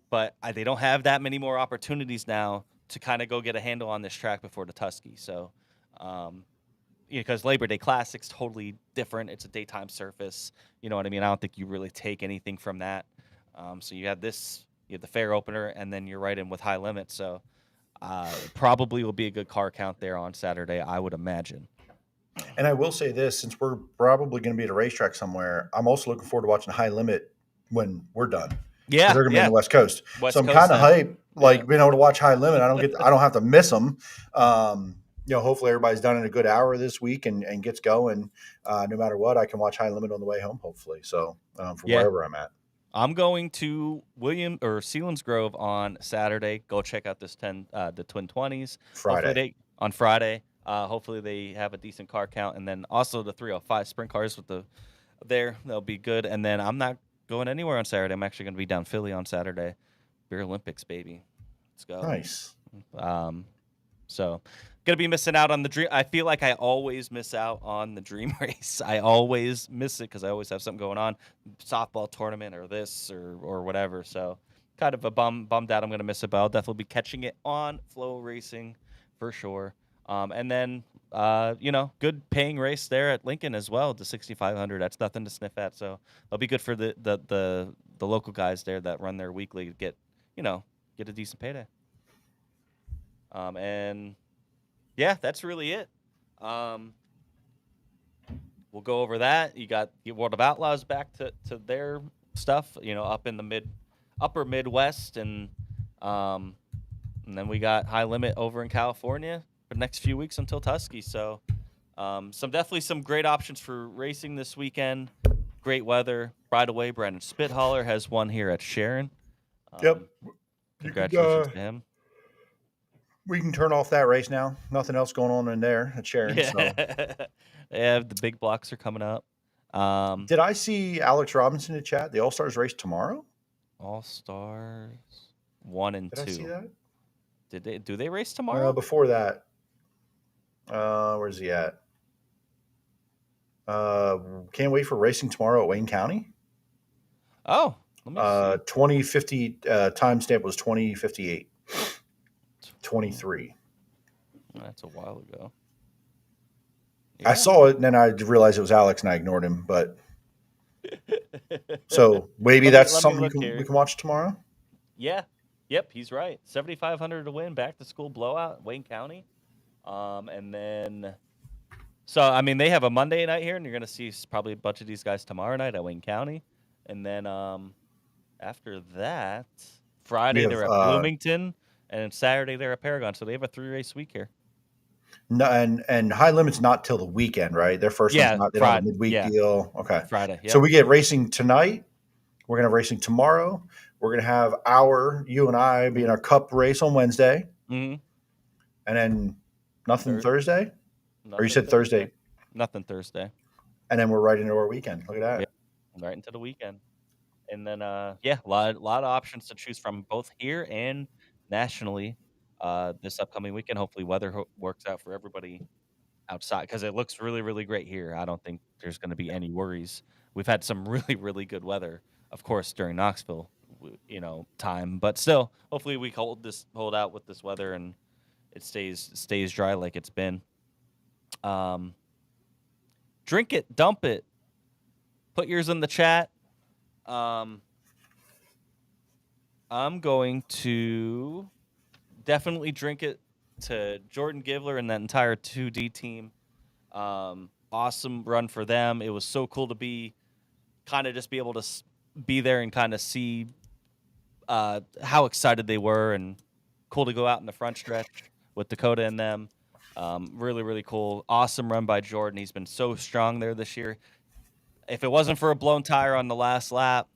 but they don't have that many more opportunities now to kind of go get a handle on this track before the Tusky. So, because Labor Day Classic's totally different. It's a daytime surface. You know what I mean? I don't think you really take anything from that. So you have the fair opener, and then you're right in with high limit. So probably will be a good car count there on Saturday, I would imagine. And I will say this, since we're probably going to be at a racetrack somewhere, I'm also looking forward to watching high limit when we're done. Yeah, they're going to be on the West Coast. West so I'm Coast kind of then. hyped, being able to watch high limit. I don't have to miss them. Hopefully everybody's done in a good hour this week and gets going. No matter what, I can watch high limit on the way home, hopefully. So from wherever I'm at. I'm going to Selinsgrove on Saturday. Go check out this the Twin 20s. On Friday. Hopefully they have a decent car count, and then also the 305 sprint cars they'll be good. And then I'm not going anywhere on Saturday. I'm actually going to be down Philly on Saturday. Beer Olympics, baby. Let's go. Nice. So gonna be missing out on the dream. I feel like I always miss out on the dream race. I always miss it because I always have something going on, softball tournament or this or whatever. So kind of a bummed out. I'm gonna miss it, but I'll definitely be catching it on Flow Racing for sure. And then good paying race there at Lincoln as well. The 6,500. That's nothing to sniff at. So it'll be good for the local guys there that run their weekly to get a decent payday. And yeah, that's really it. We'll go over that. You got the World of Outlaws back to their stuff, up in the upper Midwest, and then we got High Limit over in California for the next few weeks until Tusky. So definitely some great options for racing this weekend. Great weather. Right away, Brandon Spithaler has won here at Sharon. Yep. Congratulations to him. We can turn off that race now. Nothing else going on in there at Sharon. Yeah. So. Yeah, the big blocks are coming up. Did I see Alex Robinson in chat? The All Stars race tomorrow? All Stars 1 and 2. Did I see that? Do they race tomorrow? Before that. Where's he at? Can't wait for racing tomorrow at Wayne County. Oh, let me see. 2050 timestamp was 2058. 23. That's a while ago. Yeah. I saw it and then I realized it was Alex and I ignored him. But so maybe that's something we can watch tomorrow. Yeah. Yep, he's right. 7,500 to win, back to school blowout, Wayne County. And then, they have a Monday night here, and you're going to see probably a bunch of these guys tomorrow night at Wayne County. And then after that, Friday they're at Bloomington, and then Saturday they're at Paragon. So they have a 3-race week here. No, and High Limit's not till the weekend, right? Their first one's not. They don't have a midweek deal. Okay, Friday. Yep. So we get racing tonight. We're gonna have racing tomorrow. We're gonna have you and I be in our Cup race on Wednesday, and then nothing Thursday. Or you said Thursday? Nothing Thursday. And then we're right into our weekend. Look at that. Yep. Right into the weekend. And then, a lot of options to choose from both here and nationally this upcoming weekend. Hopefully weather works out for everybody outside because it looks really, really great here. I don't think there's going to be any worries. We've had some really, really good weather, of course, during Knoxville, time, but still, hopefully we hold out with this weather and it stays dry like it's been. Um, Drink it, dump it. Put yours in the chat. I'm going to definitely drink it to Jordan Givler and that entire 2D team. Awesome run for them. It was so cool to be able to be there and kind of see how excited they were, and cool to go out in the front stretch with Dakota and them. Really, really cool. Awesome run by Jordan. He's been so strong there this year. If it wasn't for a blown tire on the last lap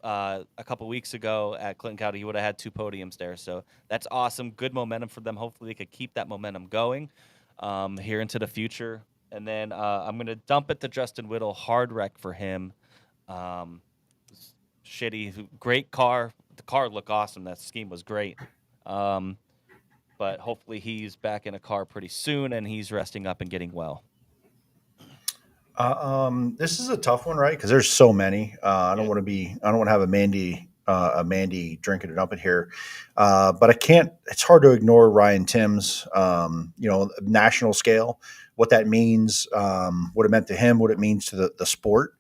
a couple weeks ago at Clinton County, he would have had 2 podiums there. So that's awesome. Good momentum for them. Hopefully they could keep that momentum going here into the future. And then I'm going to dump it to Justin Whittle. Hard wreck for him. Shitty. Great car. The car looked awesome. That scheme was great. But hopefully he's back in a car pretty soon and he's resting up and getting well. This is a tough one, right? Because there's so many. I don't want to have a Mandy drinking it up in here. But I can't. It's hard to ignore Ryan Timms. National scale, what that means, what it meant to him, what it means to the sport.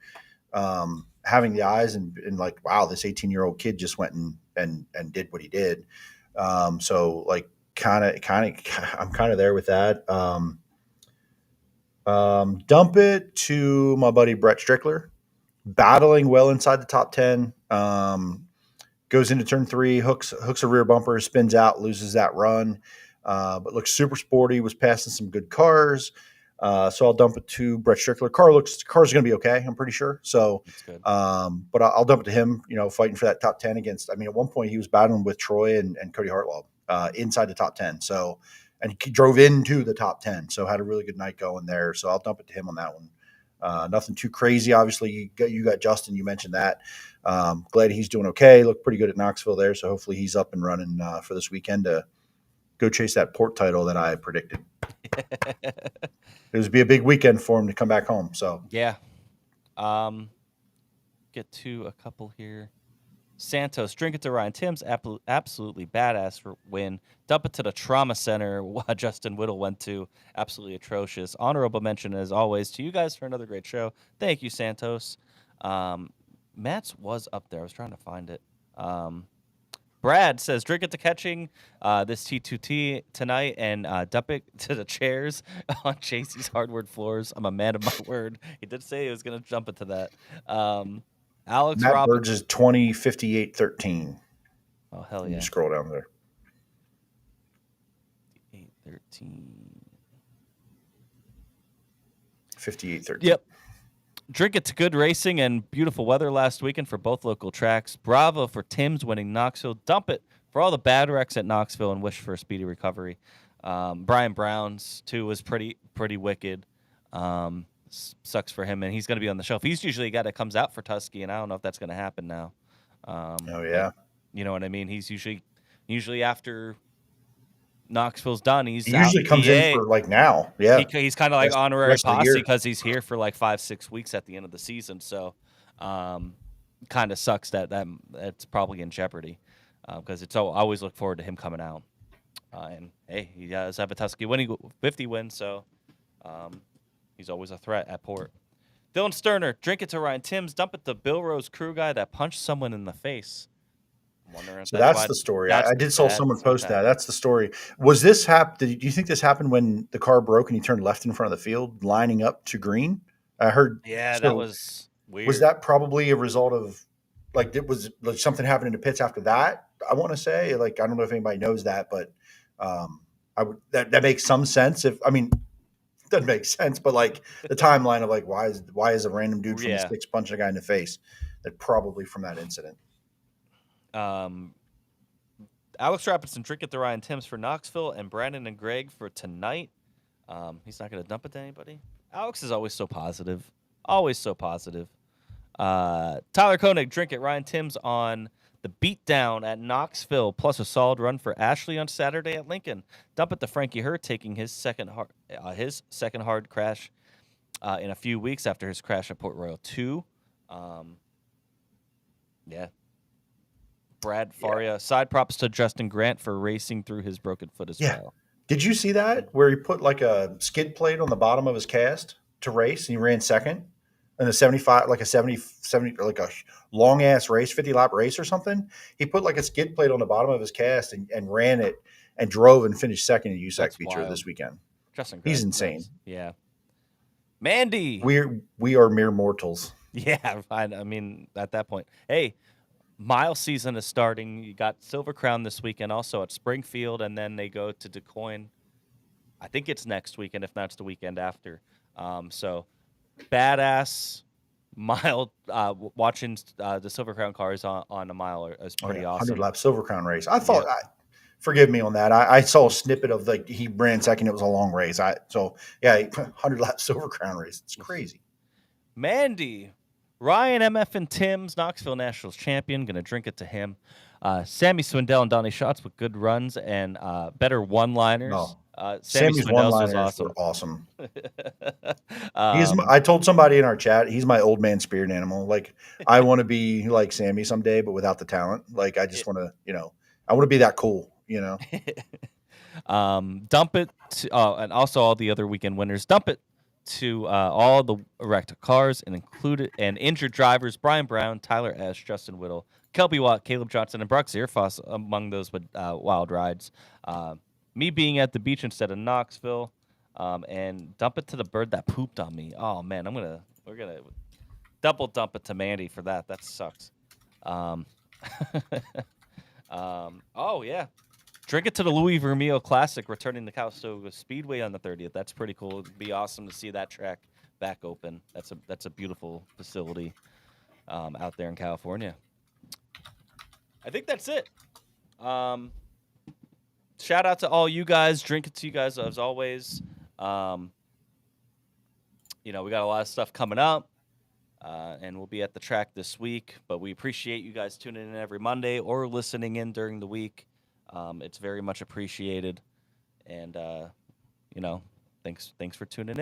Having the eyes and like, wow, this 18-year-old kid just went and did what he did. So like, kind of, I'm kind of there with that. Dump it to my buddy Brett Strickler, battling well inside the top 10. Goes into turn 3, hooks a rear bumper, spins out, loses that run, but looks super sporty. Was passing some good cars, so I'll dump it to Brett Strickler. Car's going to be okay, I'm pretty sure. So, but I'll dump it to him. Fighting for that top 10 against. I mean, at one point he was battling with Troy and Cody Hartwell inside the top 10. So. And he drove into the top 10, so had a really good night going there. So I'll dump it to him on that one. Nothing too crazy. Obviously, you got Justin. You mentioned that. Glad he's doing okay. Looked pretty good at Knoxville there, so hopefully he's up and running for this weekend to go chase that port title that I predicted. It would be a big weekend for him to come back home. So yeah. Get to a couple here. Santos, drink it to Ryan Timms, absolutely badass for win. Dump it to the trauma center Justin Whittle went to, absolutely atrocious. Honorable mention, as always, to you guys for another great show. Thank you, Santos. Matt's was up there. I was trying to find it. Brad says, drink it to catching this T2T tonight and dump it to the chairs on JC's hardwood floors. I'm a man of my word. He did say he was going to jump into that. Alex Matt Robbins. Burge is 2058-13. Oh, hell yeah. You scroll down there. 13. 58-13. Yep. Drink it to good racing and beautiful weather last weekend for both local tracks. Bravo for Tim's winning Knoxville. Dump it for all the bad wrecks at Knoxville and wish for a speedy recovery. Brian Brown's, too, was pretty wicked. Sucks for him, and he's going to be on the shelf. He's usually a guy that comes out for Tusky, and I don't know if that's going to happen now. Oh, yeah. You know what I mean? He's usually after Knoxville's done, he usually comes in for like now. Yeah. He's kind of like honorary posse because he's here for like 5-6 weeks at the end of the season. So kind of sucks that's probably in jeopardy because I always look forward to him coming out. And hey, he does have a Tusky 50 win, so he's always a threat at Port. Dylan Sterner, drink it to Ryan Timms, dump it to Bill Rose crew guy that punched someone in the face. So that's the story. I did saw someone post that. That's the story. Was this do you think this happened when the car broke and he turned left in front of the field, lining up to green? I heard. Yeah, that was weird. Was that probably a result of was like something happened in the pits after that? I want to say I don't know if anybody knows that, but that makes some sense. It doesn't make sense, but like the timeline of why is a random dude from the sticks punching a guy in the face? That probably from that incident. Alex Robinson, drink it to Ryan Timms for Knoxville, and Brandon and Greg for tonight. He's not going to dump it to anybody. Alex is always so positive. Always so positive. Tyler Koenig, drink it. Ryan Timms on The beatdown at Knoxville, plus a solid run for Ashley on Saturday at Lincoln. Dump it to Frankie Hurt, taking his second hard crash in a few weeks after his crash at Port Royal 2. Yeah. Brad Faria. Side props to Justin Grant for racing through his broken foot as well. Did you see that where he put like a skid plate on the bottom of his cast to race and he ran second in a 75, like a 70, like a long ass race, 50 lap race or something? He put like a skid plate on the bottom of his cast and ran it and drove and finished second in USAC That's feature wild. this weekend. Justin Grant. He's insane. Yeah. Mandy. We are mere mortals. Yeah, I mean, at that point. Hey, mile season is starting. You got Silver Crown this weekend also at Springfield, and then they go to DuQuoin. I think it's next weekend, if not it's the weekend after. So badass mile watching the Silver Crown cars on a mile is pretty awesome. 100 lap Silver Crown race. I thought, forgive me on that. I saw a snippet of like he ran second. It was a long race. 100 lap Silver Crown race. It's crazy. Mandy, Ryan, MF, and Tim's Knoxville Nationals champion. Gonna drink it to him. Sammy Swindell and Donnie Schatz with good runs and better one-liners. No. Sammy's one-liners was were awesome. awesome. I told somebody in our chat, he's my old man spirit animal. Like, I want to be like Sammy someday, but without the talent. Like, I just want to, I want to be that cool, Dump it to, and also all the other weekend winners. Dump it to all the wrecked cars and included and injured drivers: Brian Brown, Tyler Esch, Justin Whittle, Kelby Watt, Caleb Johnson, and Brock Zierfoss among those with wild rides. Me being at the beach instead of Knoxville, and dump it to the bird that pooped on me. Oh man, we're gonna double dump it to Mandy for that. That sucks. Oh yeah, drink it to the Louis Vermeil Classic, returning to Calistoga Speedway on the 30th. That's pretty cool. It'd be awesome to see that track back open. That's a beautiful facility out there in California. I think that's it. Shout out to all you guys. Drink it to you guys as always. We got a lot of stuff coming up, and we'll be at the track this week. But we appreciate you guys tuning in every Monday or listening in during the week. It's very much appreciated, and thanks for tuning in.